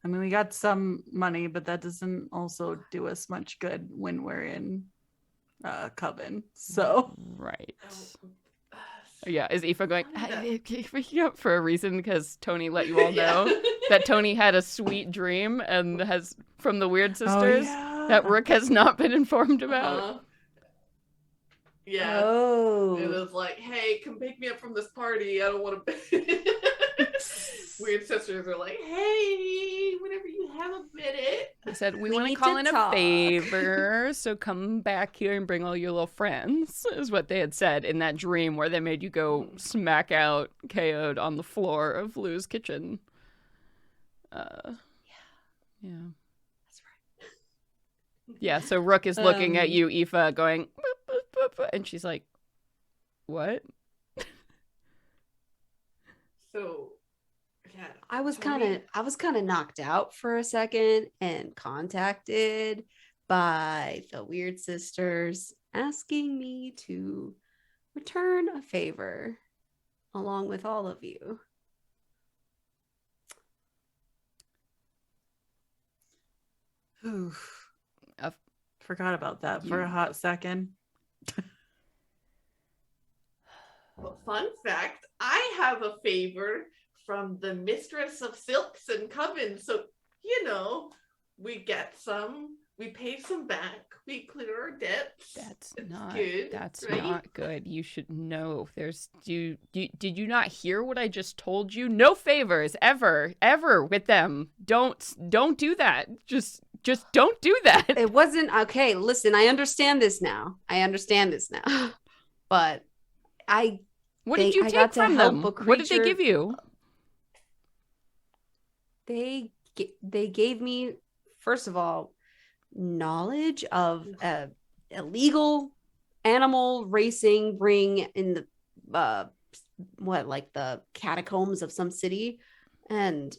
I mean, we got some money, but that doesn't also do us much good when we're in Coven. So. Right. Yeah, is Aoife going, for a reason, because Tony let you all know that Tony had a sweet dream and has, from the Weird Sisters, that Rook has not been informed about. Yeah. Oh. It was like, hey, come pick me up from this party. I don't want to... Weird Sisters are like, hey, whenever you have a minute. I said, we want to call in a favor, so come back here and bring all your little friends, is what they had said in that dream where they made you go smack out KO'd on the floor of Lou's kitchen. Yeah. That's right. Yeah, so Rook is looking at you, Aoife, going, boop, boop, boop, boop, and she's like, what? So... Yeah, I was kind of knocked out for a second and contacted by the Weird Sisters asking me to return a favor along with all of you. Oof. I forgot about that for a hot second. Well, fun fact, I have a favor from the Mistress of Silks and Coven, so we get some, we pay some back, we clear our debts. That's not good. You should know. Did you not hear what I just told you? No favors ever with them. Don't do that. Just don't do that. It wasn't okay. Listen, I understand this now. But what did you take from them? What did they give you? They gave me, first of all, knowledge of illegal animal racing ring in the the catacombs of some city, and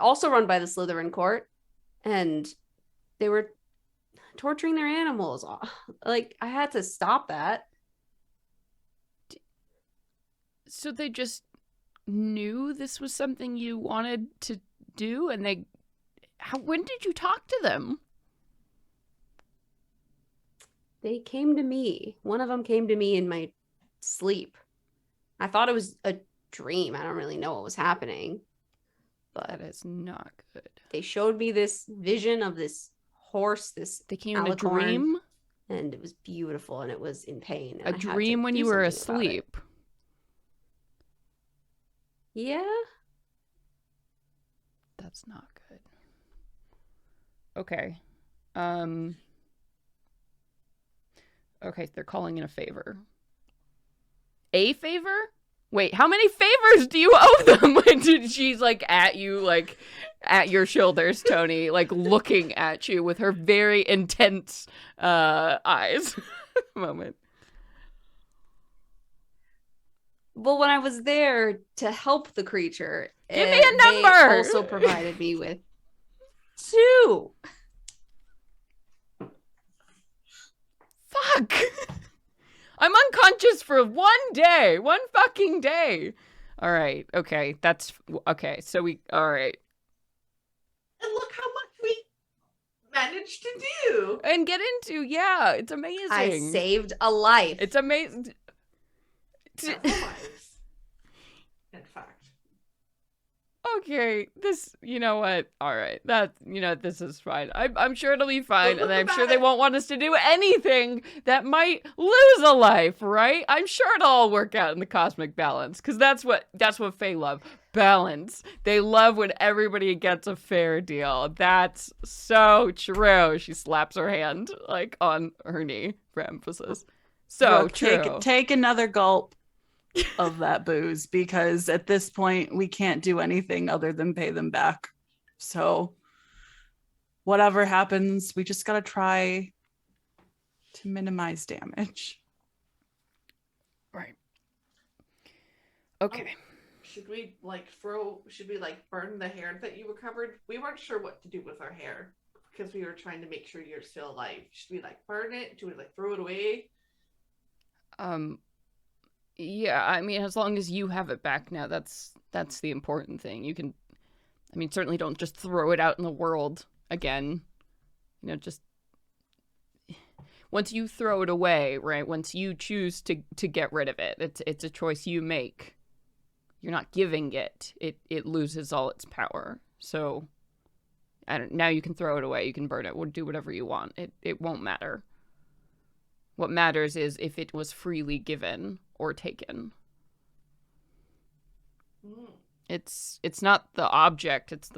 also run by the Slytherin court, and they were torturing their animals. Like, I had to stop that. So they just knew this was something you wanted to do, and when did you talk to them? They came to me. One of them came to me in my sleep. I thought it was a dream. I don't really know what was happening, but that is not good. They showed me this vision of this horse, this They came in a alicorn, dream? and it was beautiful, and it was in pain. And A dream when you were asleep? Yeah. That's not good. Okay. Okay, they're calling in a favor. A favor? Wait, how many favors do you owe them? She's like at you, like at your shoulders, Tony, like looking at you with her very intense eyes. Moment. Well, when I was there to help the creature, give me a number. They also provided me with 2. Fuck. I'm unconscious for one fucking day. All right. Okay. That's okay. So all right. And look how much we managed to do and get into. Yeah, it's amazing. I saved a life. It's amazing. Lives, in fact. Okay, you know what? All right, this is fine. I'm sure it'll be fine, and I'm sure they won't want us to do anything that might lose a life, right? I'm sure it'll all work out in the cosmic balance, because that's what Fae love. Balance. They love when everybody gets a fair deal. That's so true. She slaps her hand like on her knee for emphasis. So Rook, true. Take another gulp of that booze, because at this point we can't do anything other than pay them back. So whatever happens, we just gotta try to minimize damage. Right. Okay. Should we burn the hair that you recovered? We weren't sure what to do with our hair because we were trying to make sure you're still alive. Should we burn it? Do we throw it away? Yeah, I mean, as long as you have it back now, that's the important thing. You can, I mean, certainly don't just throw it out in the world again. Just once you throw it away, right? Once you choose to get rid of it, it's a choice you make. You're not giving it. It loses all its power. So, now you can throw it away. You can burn it. Or do whatever you want. It won't matter. What matters is if it was freely given or taken. It's not the object, it's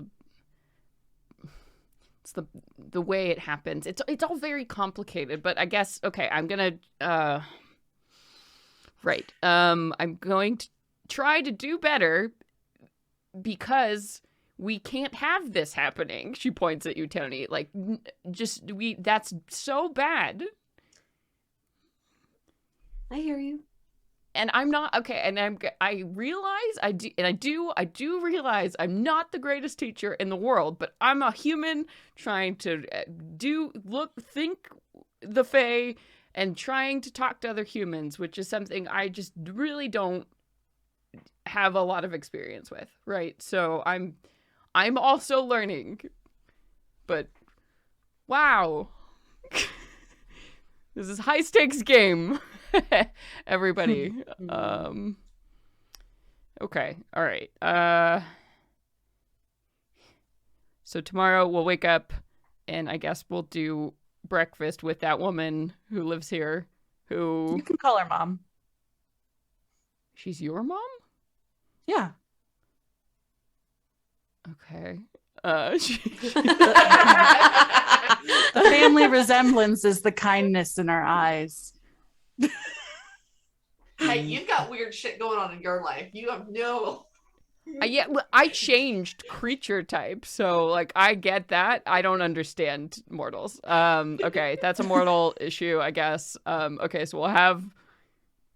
the way it happens. It's all very complicated, but I guess okay, I'm going to I'm going to try to do better because we can't have this happening. She points at you, Tony. Like that's so bad. I hear you. And I'm not okay, and I realize I do realize I'm not the greatest teacher in the world, but I'm a human trying to think the Fae and trying to talk to other humans, which is something I just really don't have a lot of experience with, right? So I'm also learning. But wow. This is high stakes game. Everybody. Okay. All right. So tomorrow we'll wake up and I guess we'll do breakfast with that woman who lives here who You can call her mom. She's your mom? Yeah. Okay. The family resemblance is the kindness in our eyes. Hey, you've got weird shit going on in your life. You have no. Yeah, I changed creature type, so I get that. I don't understand mortals. Okay, that's a mortal issue, I guess. Okay, so we'll have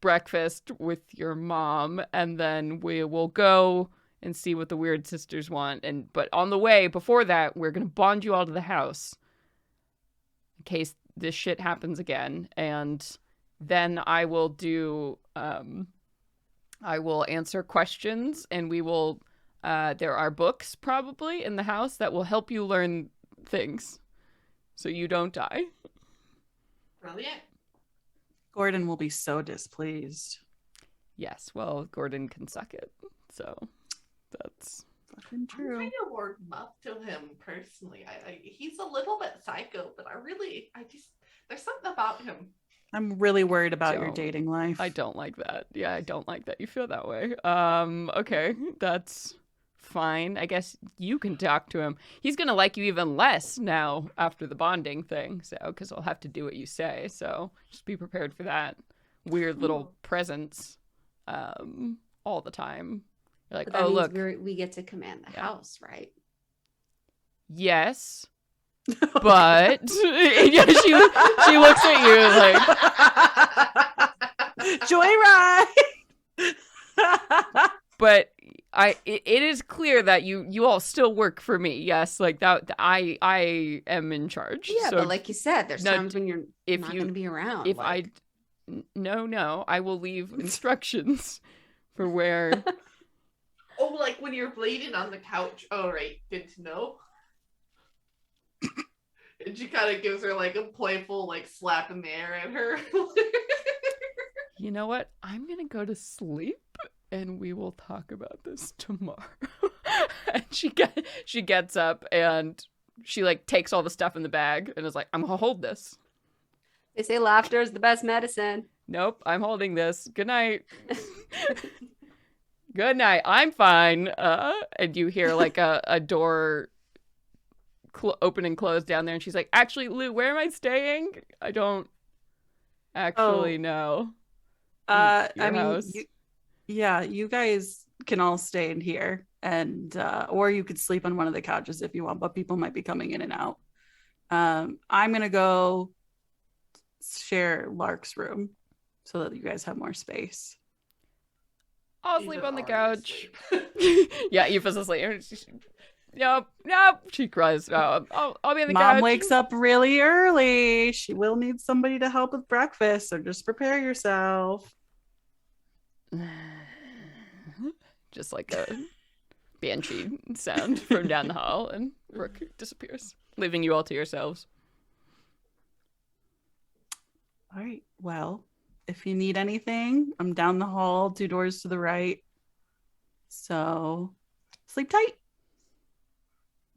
breakfast with your mom, and then we will go and see what the weird sisters want. But on the way, before that, we're gonna bond you all to the house in case this shit happens again, and then I will do. I will answer questions, and we will. There are books probably in the house that will help you learn things, so you don't die. Brilliant. Gordon will be so displeased. Yes, well, Gordon can suck it, so that's been true. I'm trying to warm up to him personally. He's a little bit psycho, but there's something about him. I'm really worried about your dating life. I don't like that. Yeah, I don't like that you feel that way. Okay, that's fine. I guess you can talk to him. He's gonna like you even less now after the bonding thing, so because I'll have to do what you say. So just be prepared for that weird little presence, all the time. You're like, that means look, we get to command the house, right? Yes. But yeah, she looks at you like joyride. But it is clear that you all still work for me. Yes, like that. I am in charge. Yeah, so but like you said, there's times when you're not going to be around. If I will leave instructions for where. Oh, like when you're bleeding on the couch. Oh, right. Good to know. And she kind of gives her like a playful like slap in the air at her. You know what? I'm gonna go to sleep, and we will talk about this tomorrow. And she gets up and she like takes all the stuff in the bag and is like, I'm gonna hold this. They say laughter is the best medicine. Nope, I'm holding this. Good night. Good night. I'm fine. And you hear like a door open and close down there, and she's like, actually, Lou, where am I staying? I don't actually know. I mean, you guys can all stay in here, and or you could sleep on one of the couches if you want, but people might be coming in and out. I'm gonna go share Lark's room so that you guys have more space. I'll sleep on the couch. Yeah, Aoife's asleep. Nope. She cries. I'll be in the couch. Mom wakes up really early. She will need somebody to help with breakfast, so just prepare yourself. Just like a banshee sound from down the hall, and Rook disappears, leaving you all to yourselves. All right. Well, if you need anything, I'm down the hall, 2 doors to the right. So sleep tight.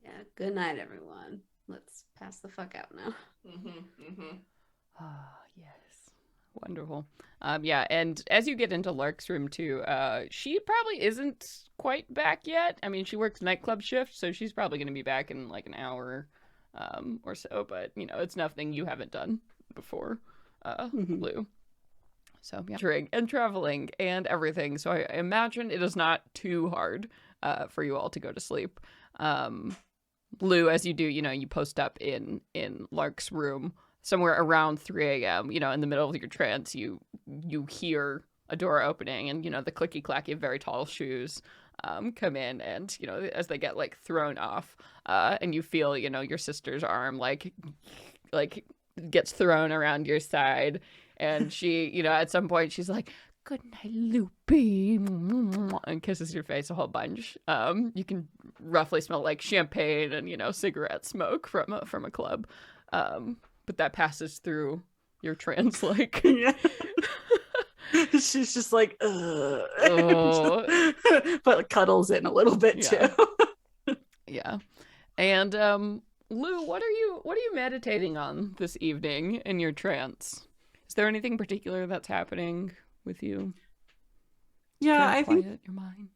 Yeah, good night, everyone. Let's pass the fuck out now. Yes. Wonderful. Yeah, and as you get into Lark's room too, she probably isn't quite back yet. I mean, she works nightclub shift, so she's probably going to be back in like an hour or so, but you know, it's nothing you haven't done before, Lou. So yeah, and traveling and everything. So I imagine it is not too hard for you all to go to sleep. Lou, as you do, you know, you post up in Lark's room somewhere around 3 a.m., you know, in the middle of your trance, you hear a door opening, and, you know, the clicky-clacky of very tall shoes come in, and, you know, as they get, like, thrown off, and you feel, you know, your sister's arm, like gets thrown around your side, and she, you know, at some point, she's like, good night, Loopy, and kisses your face a whole bunch. You can roughly smell, like, champagne and, you know, cigarette smoke from a club. But that passes through your trance, like. Yeah. She's just like, oh. But cuddles in a little bit too. Yeah. And Lou, what are you meditating on this evening in your trance? Is there anything particular that's happening with you? Yeah, I think your mind.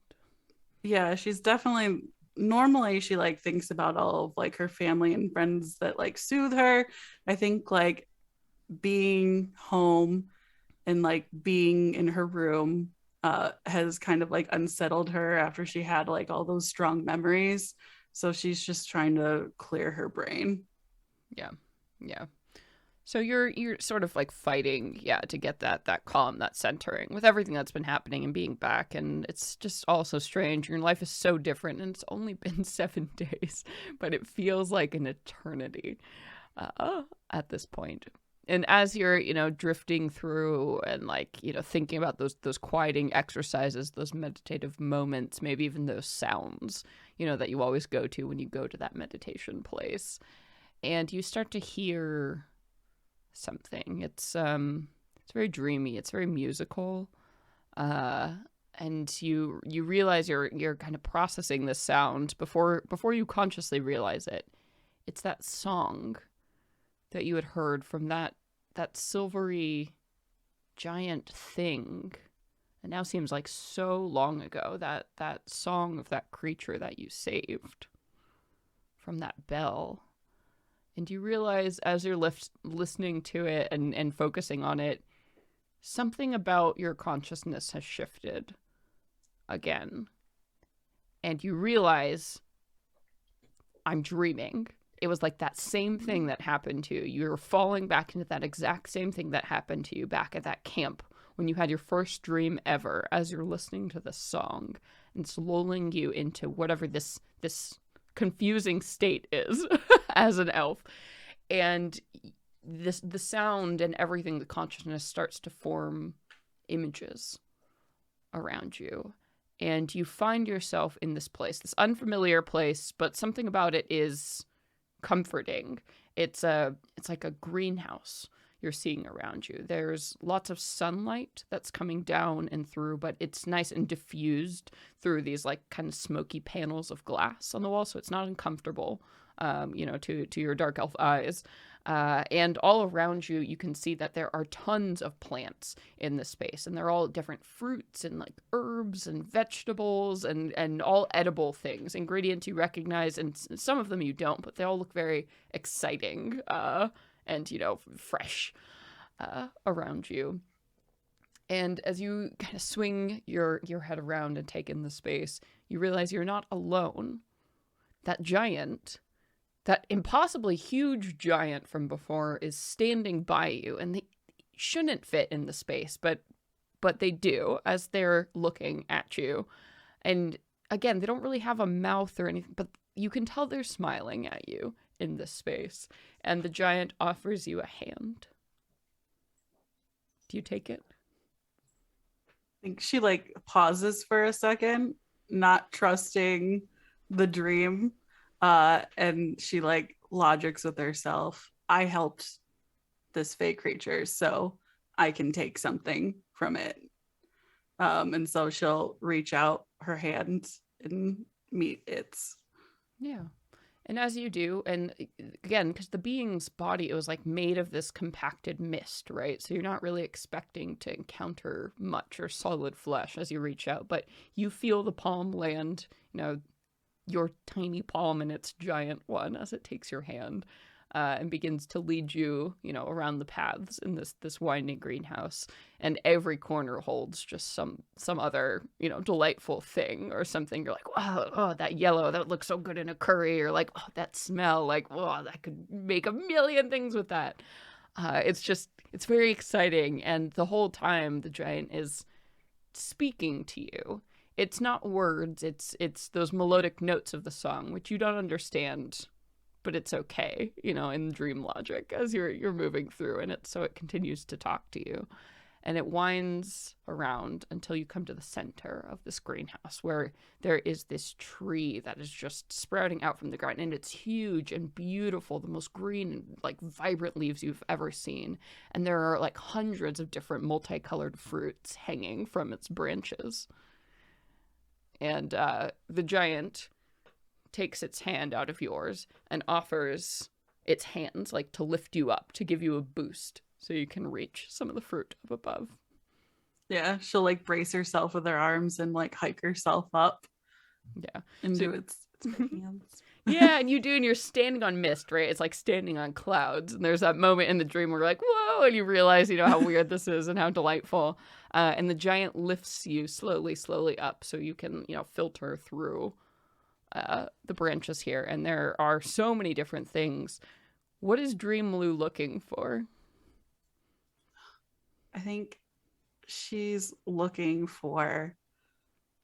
Yeah, she's definitely. Normally she like thinks about all of like her family and friends that like soothe her. I think like being home and like being in her room has kind of like unsettled her after she had like all those strong memories. So she's just trying to clear her brain. Yeah. So you're sort of like fighting, to get that calm, that centering with everything that's been happening and being back. And it's just all so strange. Your life is so different, and it's only been 7 days, but it feels like an eternity at this point. And as you're, you know, drifting through and like, you know, thinking about those quieting exercises, those meditative moments, maybe even those sounds, you know, that you always go to when you go to that meditation place, and you start to hear something. It's very dreamy, it's very musical, and you realize you're kind of processing this sound before you consciously realize it. It's that song that you had heard from that silvery giant thing. It now seems like so long ago, that song of that creature that you saved from that bell. And you realize as you're listening to it and focusing on it, something about your consciousness has shifted again. And you realize, I'm dreaming. It was like that same thing that happened to you. You're falling back into that exact same thing that happened to you back at that camp when you had your first dream ever, as you're listening to this song. And it's lulling you into whatever this confusing state is as an elf. And the sound and everything, the consciousness starts to form images around you. And you find yourself in this place, this unfamiliar place, but something about it is comforting. It's like a greenhouse you're seeing around you. There's lots of sunlight that's coming down and through, but it's nice and diffused through these like kind of smoky panels of glass on the wall, so it's not uncomfortable, to your dark elf eyes. And all around you, you can see that there are tons of plants in this space, and they're all different fruits and like herbs and vegetables and all edible things, ingredients you recognize, and some of them you don't, but they all look very exciting and fresh around you. And as you kind of swing your head around and take in the space, you realize you're not alone. That giant, that impossibly huge giant from before, is standing by you, and they shouldn't fit in the space, but they do as they're looking at you. And again, they don't really have a mouth or anything, but you can tell they're smiling at you in this space. And the giant offers you a hand. Do you take it? I think she like pauses for a second, not trusting the dream. And she like logics with herself. I helped this fake creature, so I can take something from it. And so she'll reach out her hand and meet its. Yeah. And as you do, and again, because the being's body, it was like made of this compacted mist, right? So you're not really expecting to encounter much or solid flesh as you reach out, but you feel the palm land, your tiny palm in its giant one as it takes your hand and begins to lead you, around the paths in this winding greenhouse. And every corner holds just some other, delightful thing or something. You're like, wow, oh, that yellow, that looks so good in a curry. Or like, oh, that smell, like, oh, that could make a million things with that. It's very exciting. And the whole time the giant is speaking to you. It's not words, it's those melodic notes of the song, which you don't understand, but it's okay, in dream logic as you're moving through, and it continues to talk to you. And it winds around until you come to the center of this greenhouse, where there is this tree that is just sprouting out from the ground, and it's huge and beautiful, the most green and like vibrant leaves you've ever seen. And there are like hundreds of different multicolored fruits hanging from its branches. And the giant takes its hand out of yours and offers its hands like to lift you up, to give you a boost so you can reach some of the fruit up above. Yeah, she'll like brace herself with her arms and like hike herself up. Yeah. Into its hands. Yeah, and you do, and you're standing on mist, right? It's like standing on clouds. And there's that moment in the dream where you're like, whoa, and you realize, how weird this is and how delightful. And the giant lifts you slowly up so you can, filter through the branches here. And there are so many different things. What is Dream Lou looking for? I think she's looking for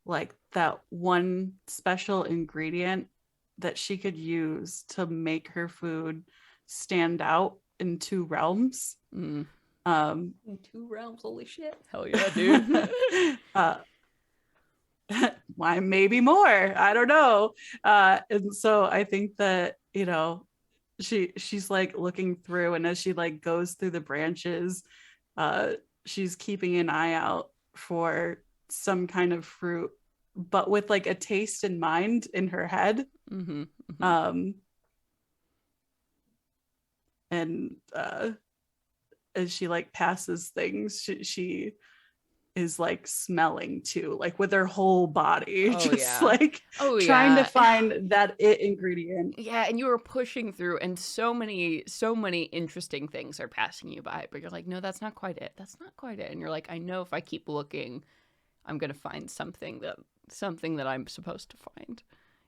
like that one special ingredient that she could use to make her food stand out in 2 realms. In 2 realms, holy shit. Hell yeah, dude. Why, maybe more, I don't know. And so I think that she's like looking through, and as she like goes through the branches, she's keeping an eye out for some kind of fruit, but with like a taste in mind in her head. Mm-hmm, mm-hmm. And as she like passes things, she is like smelling too, like with her whole body, like trying to find that ingredient. Yeah, and you were pushing through, and so many interesting things are passing you by, but you're like, no, that's not quite it. That's not quite it. And you're like, I know if I keep looking, I'm gonna find something that I'm supposed to find.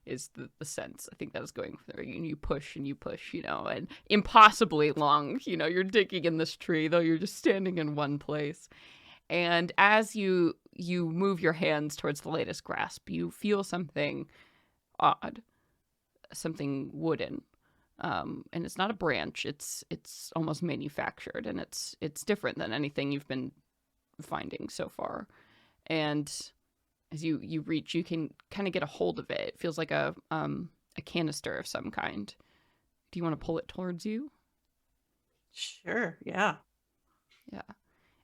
Is the sense I think that is going through. And you push, you know, and impossibly long, you know, you're digging in this tree, though you're just standing in one place. And as you move your hands towards the latest grasp, you feel something odd, something wooden. And it's not a branch, it's almost manufactured, and it's different than anything you've been finding so far. And as you reach, you can kind of get a hold of it. It feels like a canister of some kind. Do you want to pull it towards you? Sure, yeah. Yeah.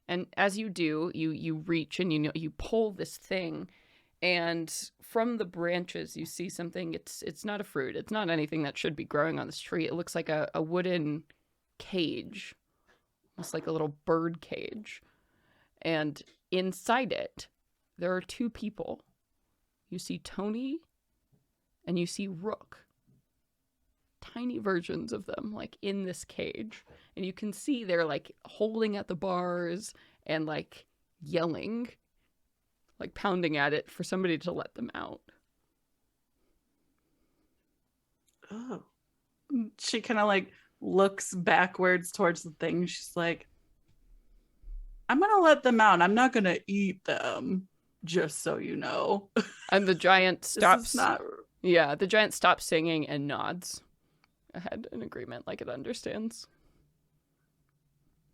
And as you do, you reach and you pull this thing, and from the branches you see something. It's not a fruit. It's not anything that should be growing on this tree. It looks like a wooden cage, almost like a little bird cage. And inside it, there are two people. You see Tony and you see Rook. Tiny versions of them, like in this cage. And you can see they're like holding at the bars and like yelling, like pounding at it for somebody to let them out. Oh. She kind of like looks backwards towards the thing. She's like, I'm going to let them out. I'm not going to eat them, just so you know. And the giant stops. Yeah, the giant stops singing and nods ahead in agreement, like it understands.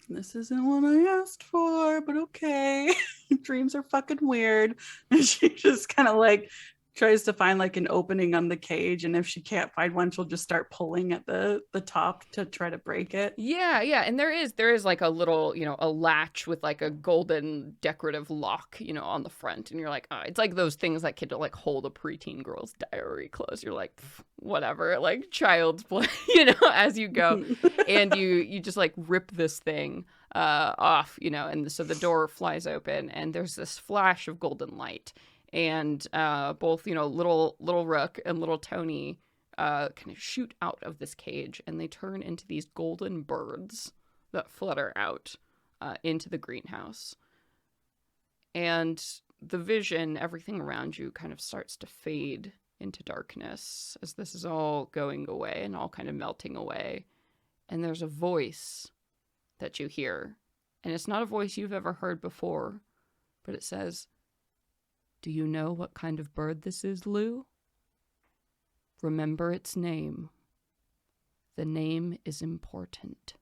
This isn't what I asked for, but okay. Dreams are fucking weird. And she just kind of like tries to find like an opening on the cage, and if she can't find one, she'll just start pulling at the top to try to break it. Yeah, and there is like a little, you know, a latch with like a golden decorative lock, you know, on the front, and you're like, oh, it's like those things that could like hold a preteen girl's diary closed. You're like, whatever, like child's play, you know, as you go. And you just like rip this thing off, you know, and so the door flies open and there's this flash of golden light. And both, you know, little Rook and little Tony kind of shoot out of this cage, and they turn into these golden birds that flutter out into the greenhouse. And the vision, everything around you kind of starts to fade into darkness as this is all going away and all kind of melting away. And there's a voice that you hear. And it's not a voice you've ever heard before, but it says, "Do you know what kind of bird this is, Lou? Remember its name. The name is important."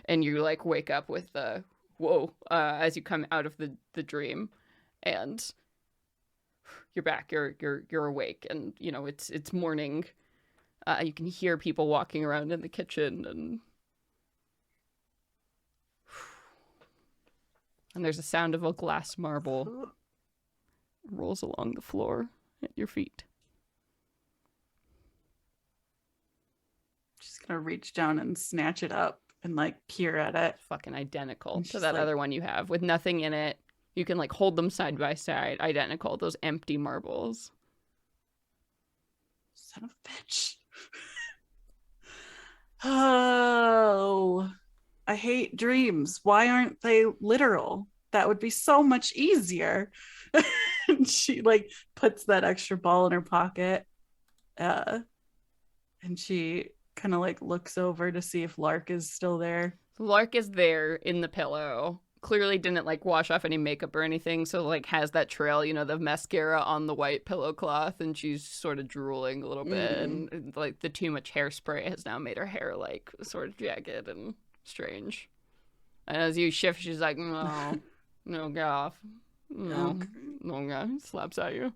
And you like wake up with the whoa as you come out of the dream, and you're back. You're awake, and you know it's morning. You can hear people walking around in the kitchen, and there's a sound of a glass marble rolls along the floor at your feet. She's gonna reach down and snatch it up and like peer at it. Fucking identical to that other one you have with nothing in it. You can like hold them side by side, identical, those empty marbles. Son of a bitch. Oh, I hate dreams. Why aren't they literal? That would be so much easier. And she like puts that extra ball in her pocket. And she kind of like looks over to see if Lark is still there. Lark is there in the pillow. Clearly didn't like wash off any makeup or anything, so like has that trail, you know, the mascara on the white pillow cloth, and she's sort of drooling a little bit, and like the too much hairspray has now made her hair like sort of jagged and strange. And as you shift, she's like, no, get off. No, God, slaps at you.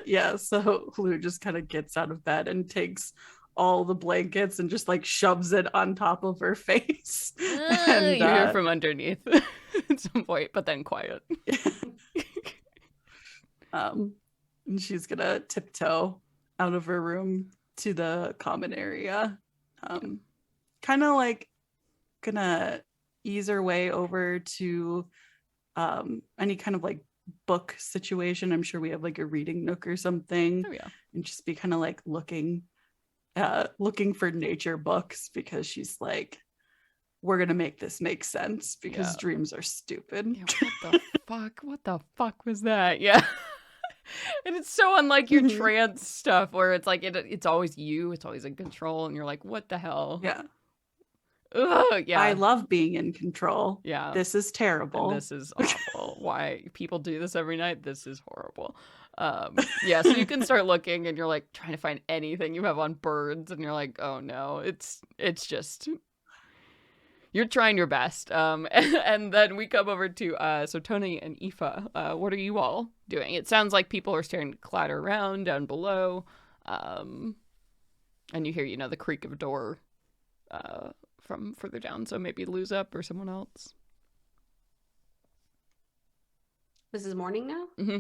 Yeah, so Lou just kind of gets out of bed and takes all the blankets and just like shoves it on top of her face. And you hear from underneath at some point, but then quiet. And she's gonna tiptoe out of her room to the common area. Kind of like gonna ease her way over to any kind of like book situation. I'm sure we have like a reading nook or something. Oh yeah. And just be kind of like looking for nature books, because she's like, we're gonna make this make sense, because dreams are stupid. Yeah, what the fuck was that? Yeah. And it's so unlike your trance stuff where it's like it's always you, it's always in control, and you're like, what the hell? Yeah. Ugh, yeah. I love being in control. Yeah. This is terrible. And this is awful. Why people do this every night? This is horrible. Yeah, so you can start looking and you're like trying to find anything you have on birds, and you're like, oh no, it's just you're trying your best. And then we come over to so Tony and Aoife. What are you all doing? It sounds like people are starting to clatter around down below. And you hear, the creak of a door from further down, so maybe Lou's up or someone else. This is morning now? Mm-hmm.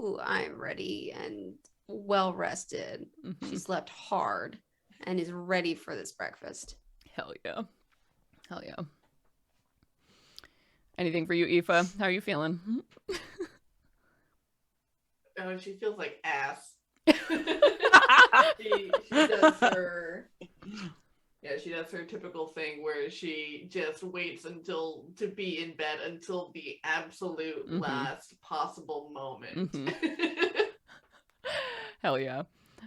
Ooh, I'm ready and well rested. Mm-hmm. She slept hard and is ready for this breakfast. Hell yeah. Hell yeah. Anything for you, Aoife? How are you feeling? Oh, she feels like ass. she does her typical thing where she just waits to be in bed until the absolute last possible moment. Hell yeah.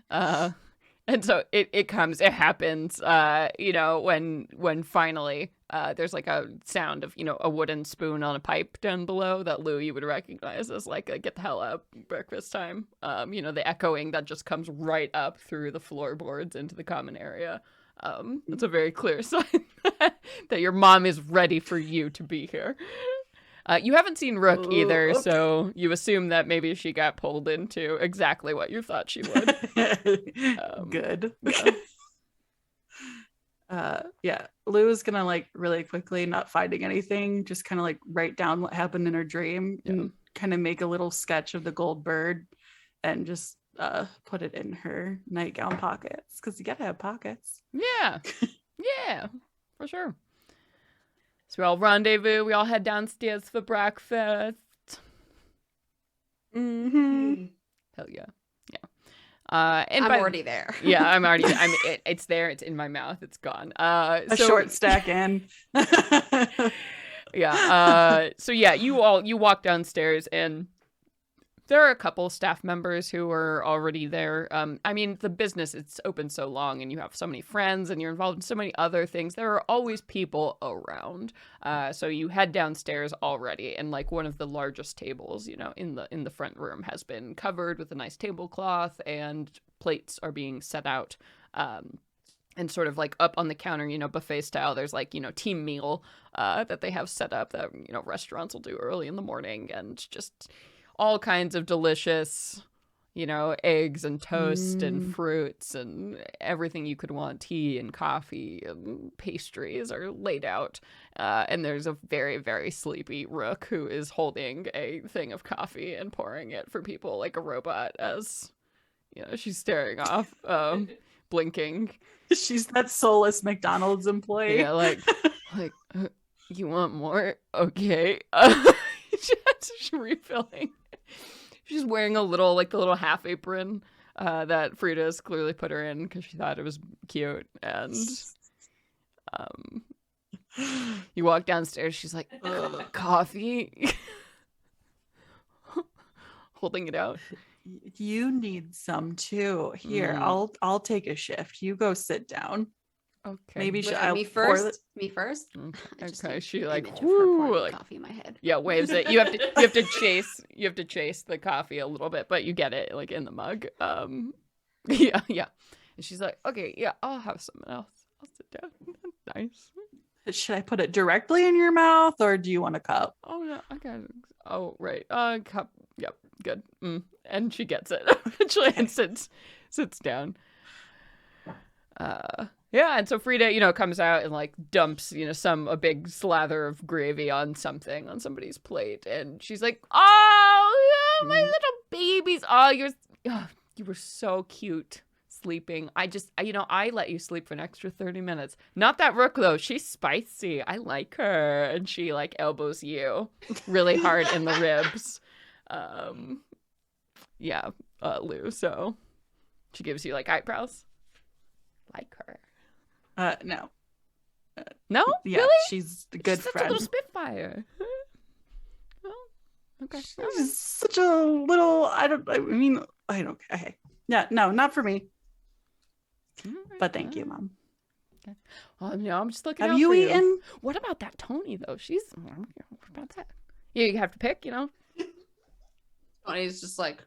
And so it happens, when finally there's like a sound of, a wooden spoon on a pipe down below that Lou, you would recognize as like a get the hell up breakfast time. The echoing that just comes right up through the floorboards into the common area. It's a very clear sign that your mom is ready for you to be here. You haven't seen Rook either, okay. So you assume that maybe she got pulled into exactly what you thought she would. Good. Yeah. Lou is gonna like really quickly, not finding anything, just kind of like write down what happened in her dream and kind of make a little sketch of the gold bird and just put it in her nightgown pockets, because you gotta have pockets. Yeah. Yeah, for sure. So we all rendezvous. We all head downstairs for breakfast. Mm-hmm. Hell yeah, yeah. And I'm already there. Yeah, I'm already. It's there. It's in my mouth. It's gone. A short stack in. Yeah. So yeah, you walk downstairs and there are a couple staff members who are already there. The business, it's open so long and you have so many friends and you're involved in so many other things. There are always people around. So you head downstairs already, and like one of the largest tables, in the front room has been covered with a nice tablecloth, and plates are being set out. And sort of like up on the counter, buffet style, there's like, team meal that they have set up that, restaurants will do early in the morning, and just all kinds of delicious, eggs and toast and fruits and everything you could want. Tea and coffee and pastries are laid out. And there's a very, very sleepy Rook who is holding a thing of coffee and pouring it for people like a robot as, she's staring off, blinking. She's that soulless McDonald's employee. Yeah, like, you want more? Okay. She's refilling. She's wearing the little half apron that Frida's clearly put her in because she thought it was cute. And you walk downstairs, she's like, coffee. Holding it out. You need some too. Here, I'll take a shift. You go sit down. Okay. Maybe me first. Me first. Okay. She like coffee in my head. Yeah, waves it. You have to chase the coffee a little bit, but you get it like in the mug. Yeah. And she's like, okay, yeah, I'll have something else. I'll sit down. Nice. Should I put it directly in your mouth, or do you want a cup? Oh no, I got it. Oh right. Cup. Yep. Good. And she gets it eventually and sits down. Yeah, and so Frida, comes out and like dumps, a big slather of gravy on somebody's plate, and she's like, "Oh, yeah, my little babies! Oh, you were so cute sleeping. I let you sleep for an extra 30 minutes. Not that Rook though. She's spicy. I like her." And she like elbows you really hard in the ribs. Lou. So she gives you like eyebrows. Like her. No. No? Yeah, really? She's a good She's friend. Such a little spitfire. Well, okay. She's such a little. Okay. Yeah, no, not for me. But thank you, Mom. Okay. Oh no, I'm just looking. Have out you for eaten? What about that Tony though? What about that? Yeah, you have to pick. Tony's just like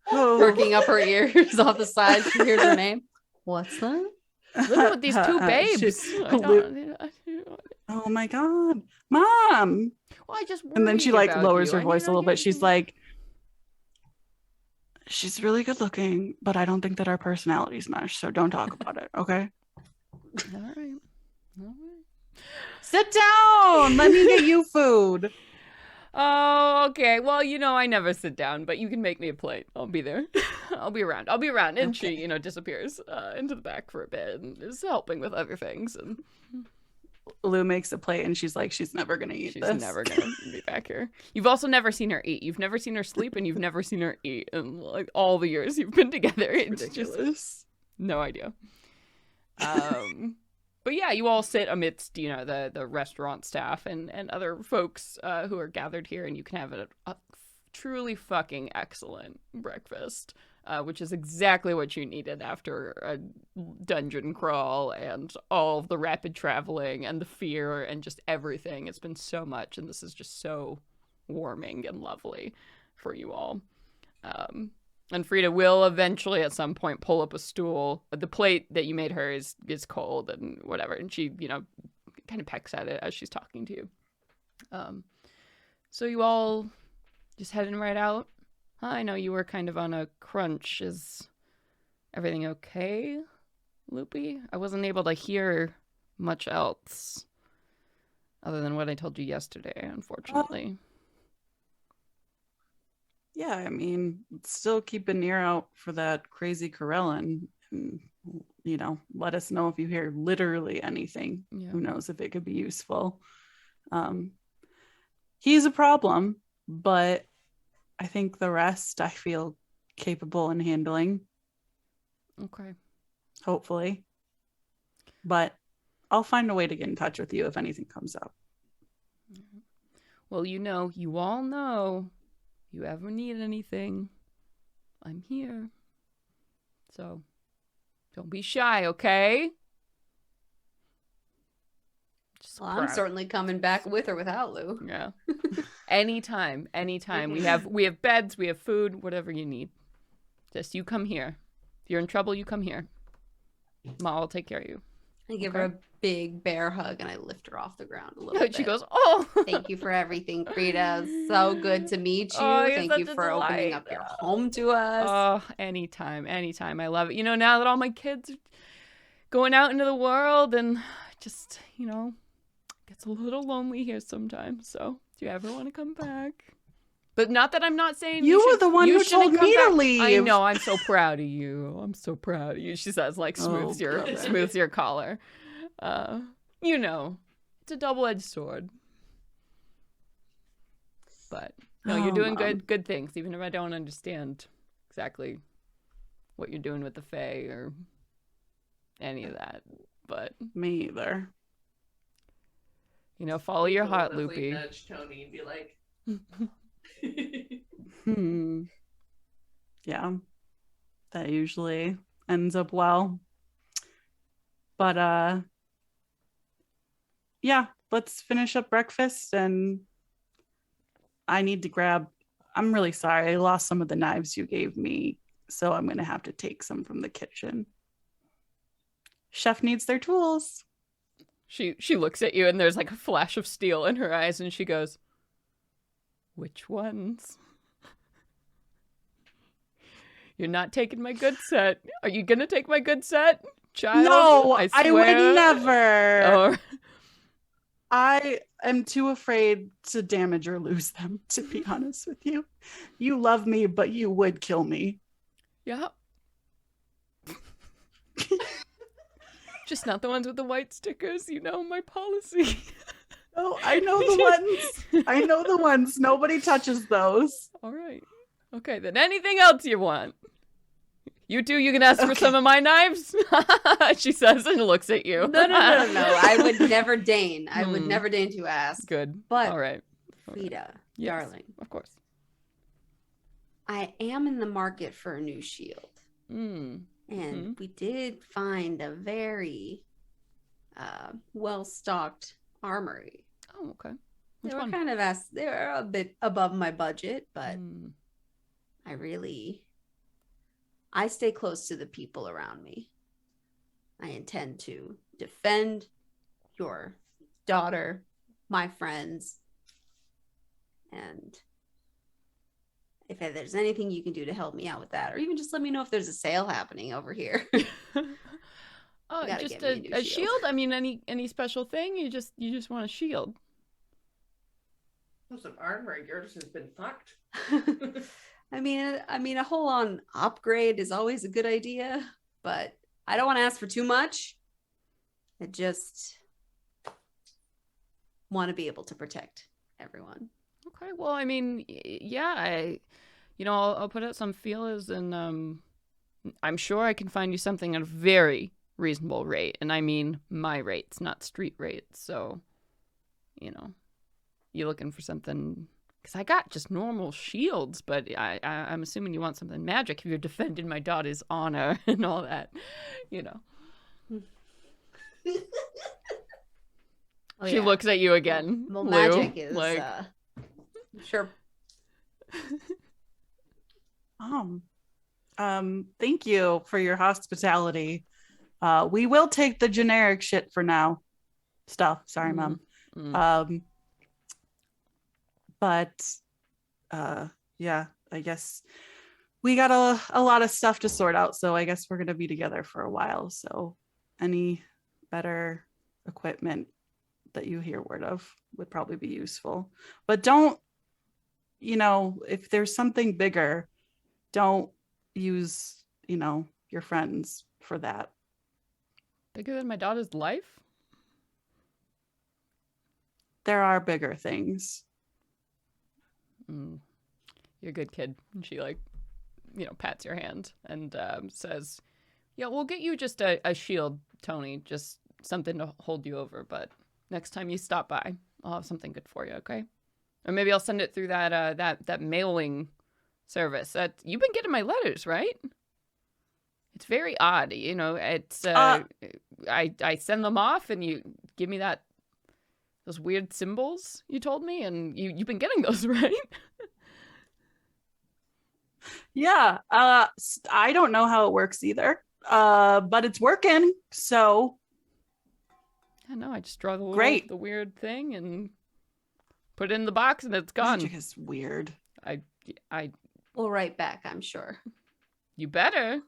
perking up her ears off the side. She hears her name. What's that? Living with these two babes. Oh my God, Mom! Well, I just and then she like lowers her you. voice a little bit. She's like, "She's really good looking, but I don't think that our personalities mesh. So don't talk about it, okay?" All right. Sit down. Let me get you food. Oh, okay. Well, I never sit down, but you can make me a plate. I'll be there. I'll be around. And okay. she, disappears into the back for a bit and is helping with other things. And Lou makes a plate and she's like, she's never going to eat this. She's never going to be back here. You've also never seen her eat. You've never seen her sleep and you've never seen her eat in like all the years you've been together. It's ridiculous. Just no idea. But yeah, you all sit amidst, the restaurant staff and other folks who are gathered here, and you can have a truly fucking excellent breakfast, which is exactly what you needed after a dungeon crawl and all of the rapid traveling and the fear and just everything. It's been so much, and this is just so warming and lovely for you all. And Frida will eventually at some point pull up a stool. The plate that you made her is cold and whatever. And she, kind of pecks at it as she's talking to you. So you all just heading right out? I know you were kind of on a crunch. Is everything okay, Loopy? I wasn't able to hear much else other than what I told you yesterday, unfortunately. Yeah, I mean, still keep an ear out for that crazy Corellin. And, let us know if you hear literally anything. Yeah. Who knows if it could be useful. He's a problem, but I think the rest I feel capable in handling. Okay. Hopefully. But I'll find a way to get in touch with you if anything comes up. Well, you all know. You ever need anything, I'm here. So, don't be shy, okay? I'm certainly coming back with or without Lou. Yeah. Anytime. We have beds, we have food, whatever you need. Just you come here. If you're in trouble, you come here. Ma will take care of you. I give her a big bear hug and I lift her off the ground a little bit. She goes, "Oh, thank you for everything, Frida. So good to meet you. Thank you for opening up your home to us." Oh, anytime. I love it. Now that all my kids are going out into the world and just, gets a little lonely here sometimes. So, do you ever want to come back? But not that I'm not saying you were the one who told me to leave. I know. I'm so proud of you. She says, like, smooths your collar. It's a double-edged sword. But no, you're doing good things, even if I don't understand exactly what you're doing with the Fae or any of that. But me either. Follow your heart, Loopy. Nudge Tony and be like, Yeah, that usually ends up well. But yeah, let's finish up breakfast, and I need to grab. I'm really sorry, I lost some of the knives you gave me, so I'm gonna have to take some from the kitchen. Chef needs their tools. She looks at you, and there's like a flash of steel in her eyes, and she goes, "Which ones?" You're not taking my good set. Are you gonna take my good set, child? No, I I swear. would never. Or... I am too afraid to damage or lose them, to be honest with you. You love me, but you would kill me. Yeah. Just not the ones with the white stickers, you know, my policy. Oh, I know the ones. I know the ones. Nobody touches those. All right. Okay, then anything else you want? You two, you can ask for some of my knives? She says and looks at you. No. I would never deign. I would never deign to ask. Good. But all right. Frida, Yes, darling. Of course. I am in the market for a new shield. And we did find a very well-stocked armory. Oh, okay. They were kind of they were a bit above my budget, but I stay close to the people around me. I intend to defend your daughter, my friends, and if there's anything you can do to help me out with that, or even just let me know if there's a sale happening over here. Just a shield? I mean, any special thing? You just want a shield. Well, some armor. Yours has been fucked. I mean, a whole-on upgrade is always a good idea, but I don't want to ask for too much. I just want to be able to protect everyone. Okay, well, I mean, yeah, I'll put out some feelers, and I'm sure I can find you something at a very reasonable rate, and I mean my rates, not street rates. So, you looking for something? Because I got just normal shields, but I'm assuming you want something magic if you're defending my daughter's honor and all that, She looks at you again. Well, Lou, magic is like... sure. Thank you for your hospitality. We will take the generic shit for now. Sorry, Mom. But yeah, I guess we got a lot of stuff to sort out, so I guess we're gonna be together for a while. So any better equipment that you hear word of would probably be useful. But don't, if there's something bigger, don't use, your friends for that. Bigger than my daughter's life? There are bigger things. You're a good kid. And she pats your hand and says, yeah, we'll get you just a shield, Tony, just something to hold you over. But next time you stop by, I'll have something good for you, okay? Or maybe I'll send it through that mailing service. You've been getting my letters, right? It's very odd, it's I send them off and you give me those weird symbols you told me, and you've been getting those, right? Yeah, I don't know how it works either, but it's working, so I know. I just draw the weird thing and put it in the box, and it's gone. Magic is weird. We'll write back, I'm sure. You better.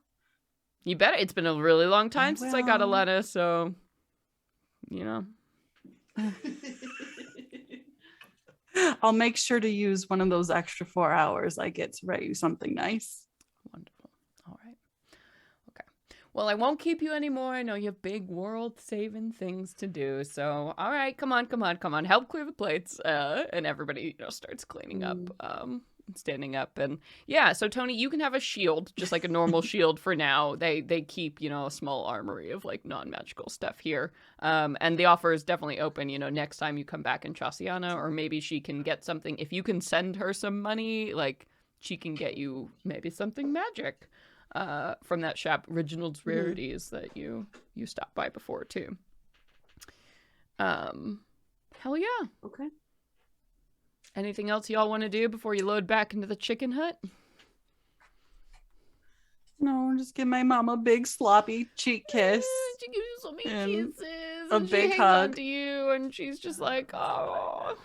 It's been a really long time since I got a letter, so I'll make sure to use one of those extra 4 hours I get to write you something nice. Wonderful. All right. Okay. Well, I won't keep you anymore. I know you have big world-saving things to do. So, all right, come on. Help clear the plates. And everybody, starts cleaning up, standing up. And yeah, so Tony, you can have a shield, just like a normal shield for now. They keep, a small armory of like non-magical stuff here. And the offer is definitely open, next time you come back in Chasiana, or maybe she can get something. If you can send her some money, like she can get you maybe something magic from that shop, Reginald's Rarities, that you stopped by before too. Hell yeah. Okay. Anything else y'all want to do before you load back into the chicken hut? No, just give my mom a big sloppy cheek kiss. She gives you so many kisses. A and big she hug. hangs on to you, and she's just like, oh.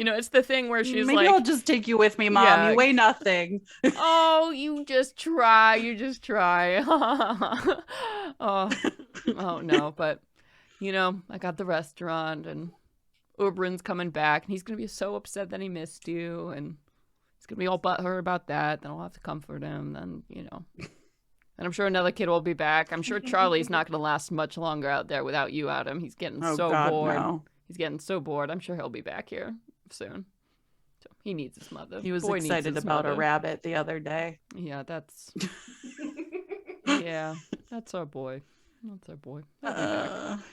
You know, it's the thing where she's maybe like, I'll just take you with me, Mom. Yeah. You weigh nothing. Oh, you just try. Oh no, but you know, I got the restaurant and Oberyn's coming back and he's gonna be so upset that he missed you and he's gonna be all butthurt about that. Then I'll have to comfort him. Then, you know. And I'm sure another kid will be back. I'm sure Charlie's not gonna last much longer out there without you, Adam. He's getting bored. No. He's getting so bored. I'm sure he'll be back here soon. So he needs his mother. He was Boy excited needs his about mother. a rabbit the other day. Yeah, that's that's our boy. That's our boy.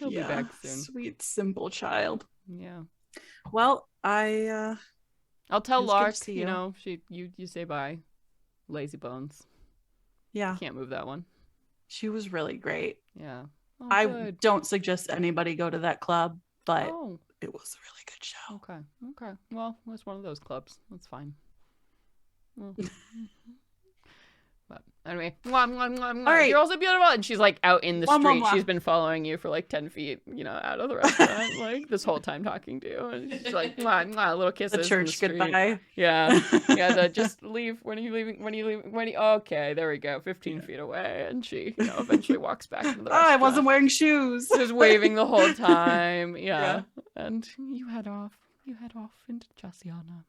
He'll be back soon. Sweet, simple child. Yeah. Well, I'll tell Lark, see you you. know, you say bye. Lazy bones. Yeah. Can't move that one. She was really great. Yeah. Oh, I good. don't suggest anybody go to that club, but Oh, it was a really good show. okay. Well, it's one of those clubs. That's fine. Well, but anyway, right. you're also beautiful. And she's like out in the Mwah, mwah, street. mwah. She's been following you for like 10 feet, you know, out of the restaurant, like this whole time talking to you. And she's like, little kisses. The in church street. goodbye. Yeah. Just leave. When are you leaving? Okay, there we go. 15 feet away. And she, you know, eventually walks back into the restaurant. I wasn't wearing shoes. Just waving the whole time. Yeah. And you head off into Jasiana.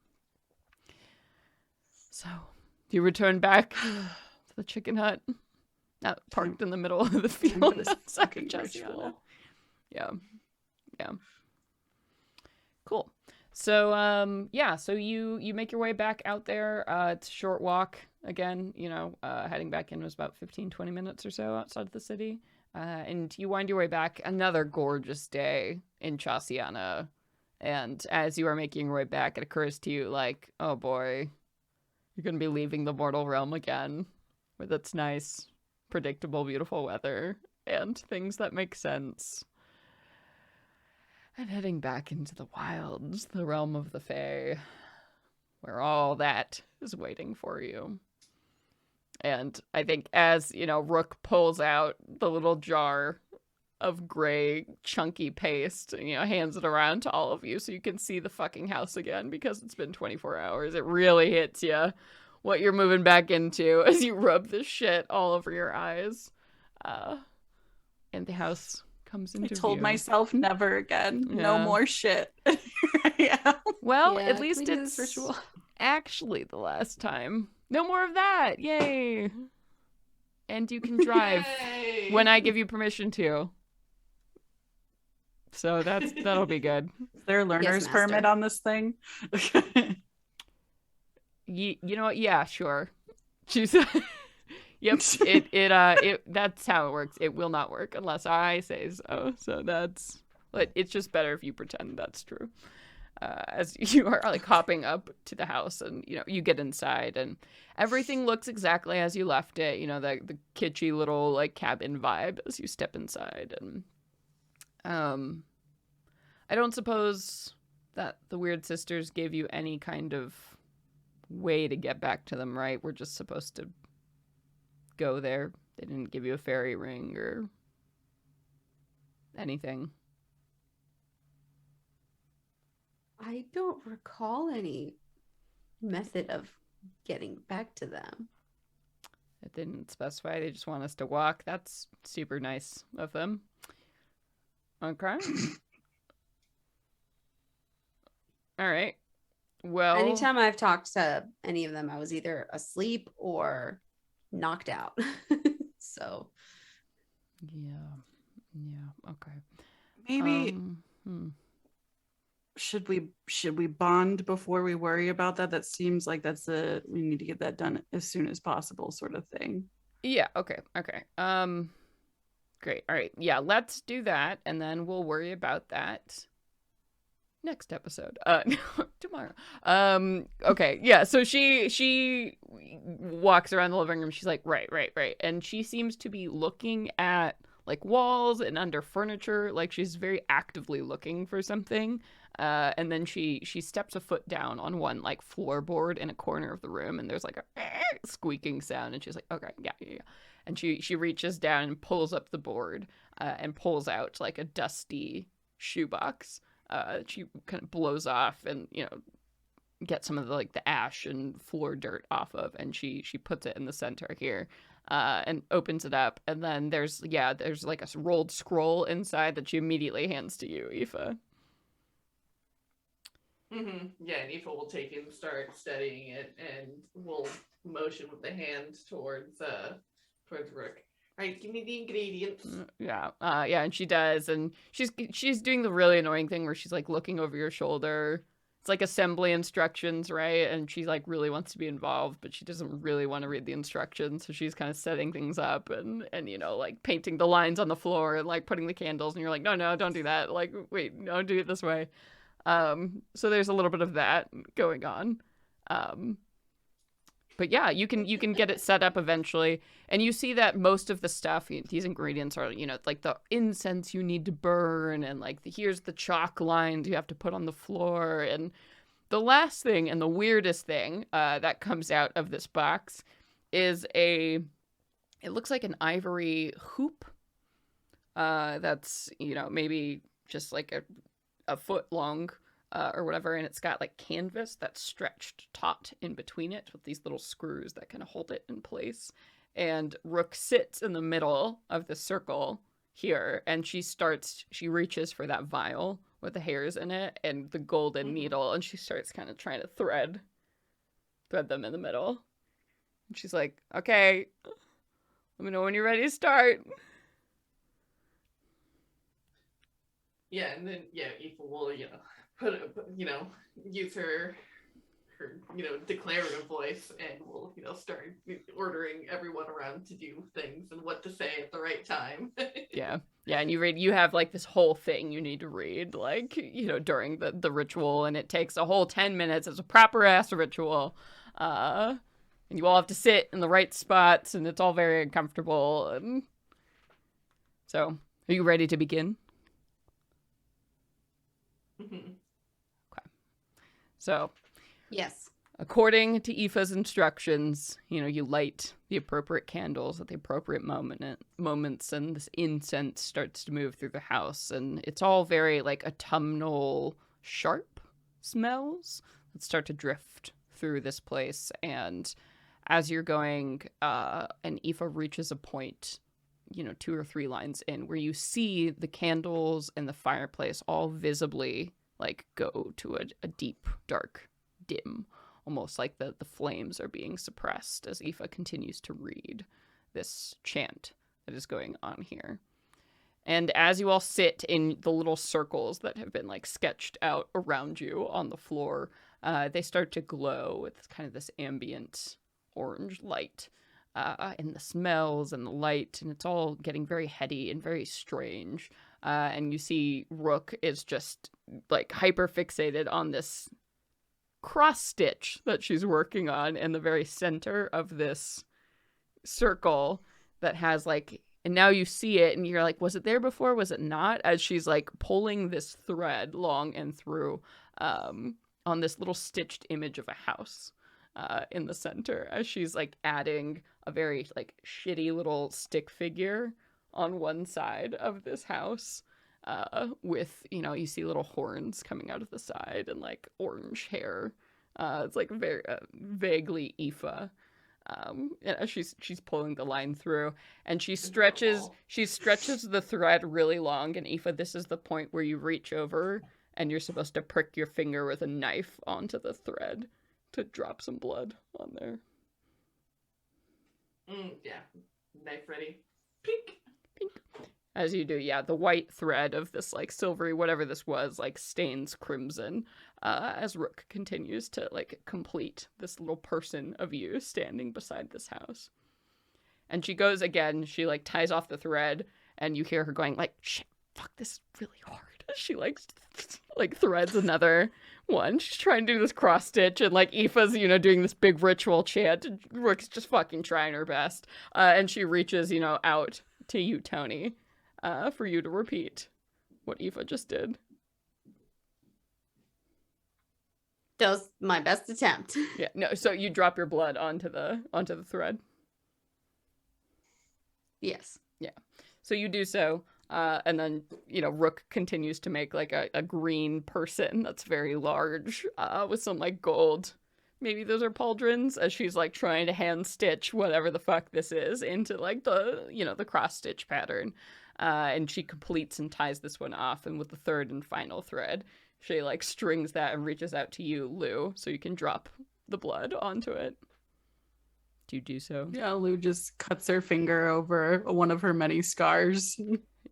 So, you return back to the chicken hut, parked in the middle of the field. This outside fucking Jasiana. ritual. Yeah. Cool. So, so you make your way back out there. It's a short walk again, you know, heading back in was about 15-20 minutes or so outside of the city. And you wind your way back. Another gorgeous day in Chasiana. And as you are making your way back, it occurs to you like, oh boy, you're going to be leaving the mortal realm again with its nice, predictable, beautiful weather and things that make sense. And heading back into the wilds, the realm of the Fae, where all that is waiting for you. And I think as, you know, Rook pulls out the little jar of gray, chunky paste, you know, hands it around to all of you so you can see the fucking house again because it's been 24 hours. It really hits you what you're moving back into as you rub this shit all over your eyes. And the house comes into view. I told myself never again. Yeah. No more shit. Well, Yeah, at least can we do it's this ritual? actually the last time. No more of that. Yay. And you can drive Yay. when I give you permission to. So that'll be good. Is there a learner's Yes, permit master. on this thing? You know what? Yeah, sure. She said, "Yep, it that's how it works. It will not work unless I say so. So it's just better if you pretend that's true." As you are like hopping up to the house, and you know you get inside, and everything looks exactly as you left it. You know the kitschy little like cabin vibe as you step inside, and I don't suppose that the Weird Sisters gave you any kind of way to get back to them, right? We're just supposed to go there. They didn't give you a fairy ring or anything. I don't recall any method of getting back to them. It didn't specify. They just want us to walk. That's super nice of them. Okay. All right. Well, Anytime I've talked to any of them, I was either asleep or knocked out. So yeah. Okay. Maybe should we bond before we worry about that? That seems like we need to get that done as soon as possible, sort of thing. Yeah. Okay. Great. All right. Yeah. Let's do that, and then we'll worry about that next episode. Tomorrow. Okay. Yeah. So she walks around the living room. She's like, right, and she seems to be looking at like walls and under furniture. Like she's very actively looking for something. And then she steps a foot down on one like floorboard in a corner of the room, and there's like a squeaking sound, and she's like, okay, yeah. And she reaches down and pulls up the board and pulls out like a dusty shoebox She kind of blows off and, get some of the, like, the ash and floor dirt off of, and she puts it in the center here, and opens it up, and then there's like a rolled scroll inside that she immediately hands to you, Aoife. Mm-hmm. Yeah, and Aoife will take it and start studying it, and will motion with the hand towards Rook. All right, give me the ingredients. Yeah, and she does, and she's doing the really annoying thing where she's, like, looking over your shoulder. It's like assembly instructions, right? And she, like, really wants to be involved, but she doesn't really want to read the instructions, so she's kind of setting things up and like, painting the lines on the floor and, like, putting the candles, and you're like, no, don't do that. Like, wait, no, do it this way. So there's a little bit of that going on. But yeah, you can get it set up eventually, and you see that most of the stuff, these ingredients are, like the incense you need to burn, and like here's the chalk lines you have to put on the floor, and the last thing and the weirdest thing that comes out of this box is it looks like an ivory hoop that's maybe just like a foot long. Or whatever, and it's got like canvas that's stretched taut in between it with these little screws that kind of hold it in place. And Rook sits in the middle of the circle here, and she reaches for that vial with the hairs in it and the golden needle, and she starts kind of trying to thread them in the middle. And she's like, okay, let me know when you're ready to start. Yeah, and then Aoife will use her declarative voice, and will start ordering everyone around to do things and what to say at the right time. yeah, and you have like this whole thing you need to read, like during the ritual, and it takes a whole 10 minutes. It's a proper ass ritual, and you all have to sit in the right spots, and it's all very uncomfortable. And so, are you ready to begin? Mm-hmm. Okay. So, yes. According to Aoife's instructions, you light the appropriate candles at the appropriate moments, and this incense starts to move through the house, and it's all very like autumnal, sharp smells that start to drift through this place. And as you're going, and Aoife reaches a point, 2 or 3 lines in, where you see the candles and the fireplace all visibly like go to a deep, dark dim, almost like the flames are being suppressed as Aoife continues to read this chant that is going on here. And as you all sit in the little circles that have been like sketched out around you on the floor, they start to glow with kind of this ambient orange light. And the smells and the light, and it's all getting very heady and very strange. And you see Rook is just like hyper fixated on this cross stitch that she's working on in the very center of this circle that has like, and now you see it and you're like, was it there before? Was it not? As she's like pulling this thread long and through on this little stitched image of a house in the center, as she's like adding a very like shitty little stick figure on one side of this house with, you see little horns coming out of the side and like orange hair. It's like very vaguely Aoife. And she's pulling the line through, and she stretches the thread really long. And Aoife, this is the point where you reach over and you're supposed to prick your finger with a knife onto the thread to drop some blood on there. Yeah, knife ready. Pink. As you do, yeah, the white thread of this like silvery whatever this was like stains crimson as Rook continues to like complete this little person of you standing beside this house. And she goes again, she like ties off the thread, and you hear her going like, shit, fuck, this is really hard. She like threads another one. She's trying to do this cross stitch, and like Aoife's, doing this big ritual chant. Rook's just fucking trying her best. And she reaches, out to you, Tony, for you to repeat what Aoife just did. That was my best attempt. Yeah, no, so you drop your blood onto the thread. Yes. Yeah. So you do so. And then, Rook continues to make like a green person that's very large with some like gold. Maybe those are pauldrons, as she's like trying to hand stitch whatever the fuck this is into like the cross stitch pattern. And she completes and ties this one off. And with the third and final thread, she like strings that and reaches out to you, Lou, so you can drop the blood onto it. Do you do so? Yeah, Lou just cuts her finger over one of her many scars.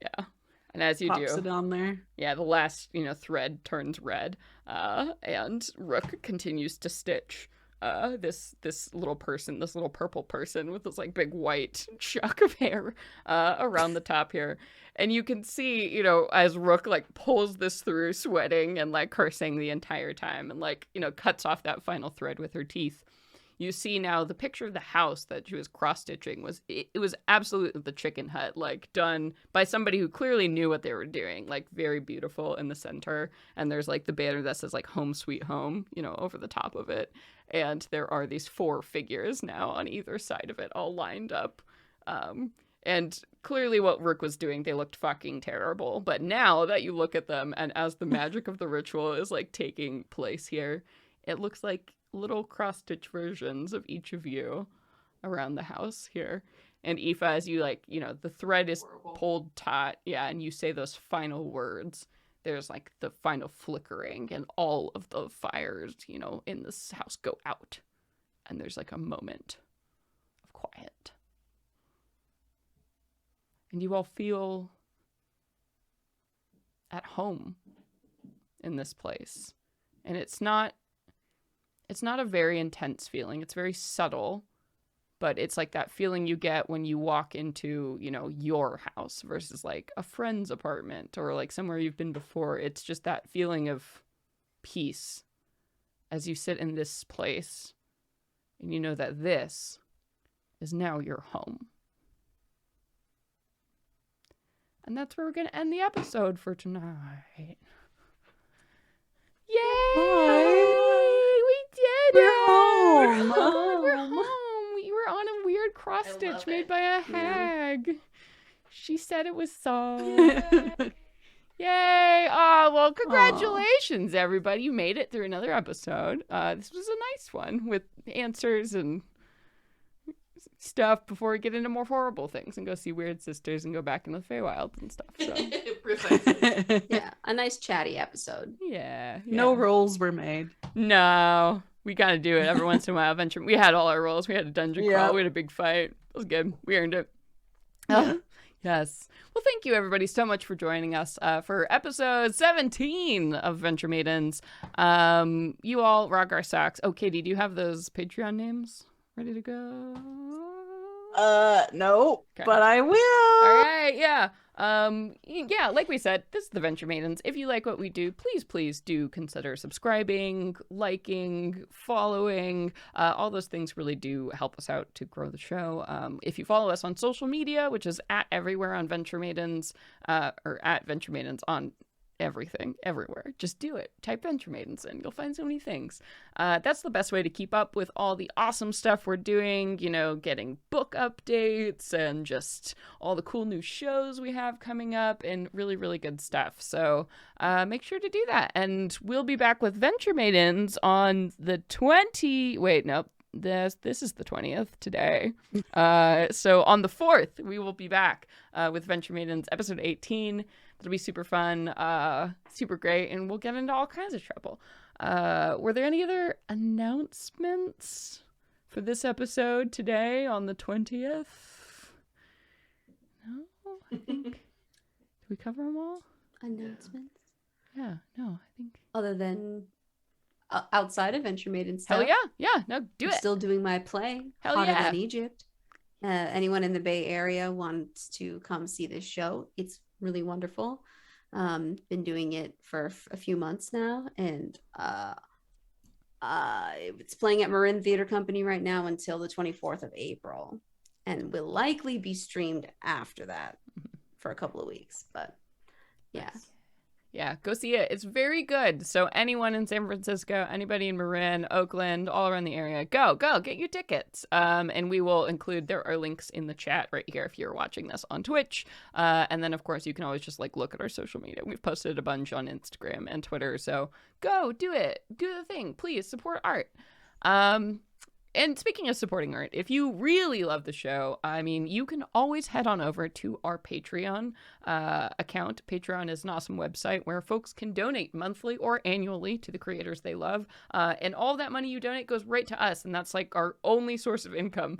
Yeah. And as you pops it on there. Yeah, the last, thread turns red. And Rook continues to stitch this little person, this little purple person with this like big white shock of hair around the top here. And you can see, as Rook like pulls this through, sweating and like cursing the entire time, and like, cuts off that final thread with her teeth. You see now the picture of the house that she was cross-stitching it was absolutely the chicken hut, like done by somebody who clearly knew what they were doing, like very beautiful in the center. And there's like the banner that says like home sweet home, over the top of it. And there are these 4 figures now on either side of it, all lined up. And clearly what Rook was doing, they looked fucking terrible. But now that you look at them, and as the magic of the ritual is like taking place here, it looks like little cross-stitch versions of each of you around the house here. And Aoife, as you like, the thread is pulled taut, and you say those final words, there's like the final flickering, and all of the fires, in this house go out. And there's like a moment of quiet. And you all feel at home in this place. And it's not a very intense feeling. It's very subtle, but it's like that feeling you get when you walk into, your house versus like a friend's apartment or like somewhere you've been before. It's just that feeling of peace as you sit in this place and you know that this is now your home. And that's where we're going to end the episode for tonight. Yay! Bye. We're home. We're home. We were on a weird cross stitch made by a hag. She said it was so. Yay! Oh, well, congratulations, everybody. You made it through another episode. This was a nice one with answers and stuff before we get into more horrible things and go see Weird Sisters and go back into the Feywild and stuff. So. Precisely. Yeah, a nice chatty episode. Yeah. No rolls were made. No, we got to do it every once in a while. Venture. We had all our rolls. We had a dungeon crawl. We had a big fight. It was good. We earned it. Yes. Well, thank you everybody so much for joining us for episode 17 of Venture Maidens. You all rock our socks. Oh, Katie, do you have those Patreon names ready to go? No, okay. But I will. All right, yeah. Yeah, like we said, this is the Venture Maidens. If you like what we do, please do consider subscribing, liking, following. All those things really do help us out to grow the show. If you follow us on social media, which is at everywhere on Venture Maidens, or at Venture Maidens on everything, everywhere. Just do it. Type Venture Maidens in. You'll find so many things. That's the best way to keep up with all the awesome stuff we're doing, getting book updates and just all the cool new shows we have coming up and really, really good stuff. So make sure to do that. And we'll be back with Venture Maidens on the this is the 20th today. So on the 4th, we will be back with Venture Maidens episode 18. It'll be super fun, super great, and we'll get into all kinds of trouble. Were there any other announcements for this episode today on the 20th? No? I think... Did we cover them all? Announcements? Yeah, no, I think... Other than outside of Venture Maiden stuff. Hell yeah, no, do it. Still doing my play, Hell Hotter yeah. Than Egypt. Anyone in the Bay Area wants to come see this show, it's really wonderful. Been doing it for a few months now, and it's playing at Marin Theater Company right now until the 24th of April, and will likely be streamed after that for a couple of weeks. But yeah. Yeah, go see it. It's very good. So anyone in San Francisco, anybody in Marin, Oakland, all around the area, go, get your tickets. And we will include, there are links in the chat right here if you're watching this on Twitch. And then, of course, you can always just look at our social media. We've posted a bunch on Instagram and Twitter. So go, do it. Do the thing. Please support art. And speaking of supporting art, if you really love the show, you can always head on over to our Patreon account. Patreon is an awesome website where folks can donate monthly or annually to the creators they love. And all that money you donate goes right to us. And that's our only source of income.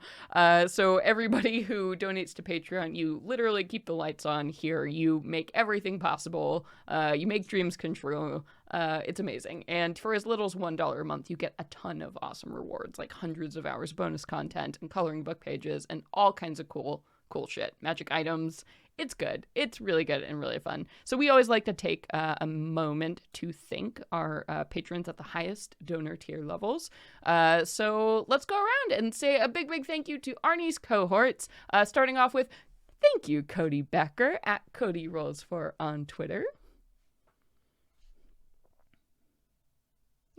So everybody who donates to Patreon, you literally keep the lights on here. You make everything possible. You make dreams come true. It's amazing. And for as little as $1 a month, you get a ton of awesome rewards, hundreds of hours of bonus content and coloring book pages and all kinds of cool shit. Magic items. It's good. It's really good and really fun. So we always like to take a moment to thank our patrons at the highest donor tier levels. So let's go around and say a big thank you to Arnie's cohorts, starting off with thank you, Cody Becker at Cody Rolls 4 on Twitter.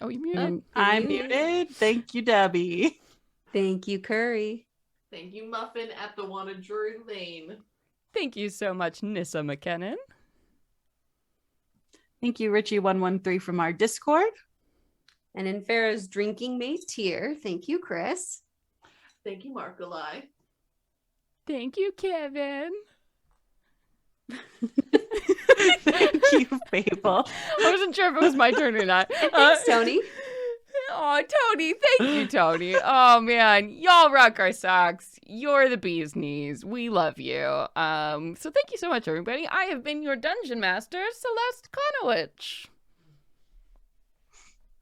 Oh, you muted? I'm muted. Thank you, Debbie. Thank you, Curry. Thank you, Muffin at the one of Drury Lane. Thank you so much, Nissa McKinnon. Thank you, Richie113 from our Discord. And in Farrah's drinking mate tier, thank you, Chris. Thank you, Markolai. Thank you, Kevin. Thank you, Fable. I wasn't sure if it was my turn or not. Thanks, Tony. Oh, Tony. Thank you, Tony. Oh, man. Y'all rock our socks. You're the bee's knees. We love you. So thank you so much, everybody. I have been your dungeon master, Celeste Konowich.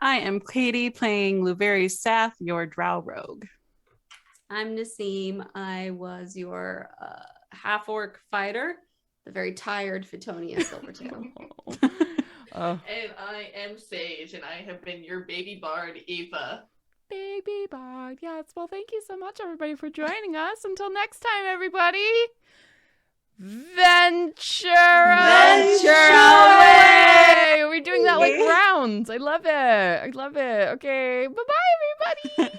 I am Katie playing Luveri Sath, your drow rogue. I'm Nassim. I was your half-orc fighter, the very tired Fitonia Silvertail. And I am Sage, and I have been your baby bard, Eva. Baby bard, yes. Well, thank you so much, everybody, for joining us. Until next time, everybody. Venture away! We're doing that rounds. I love it. Okay, bye-bye, everybody.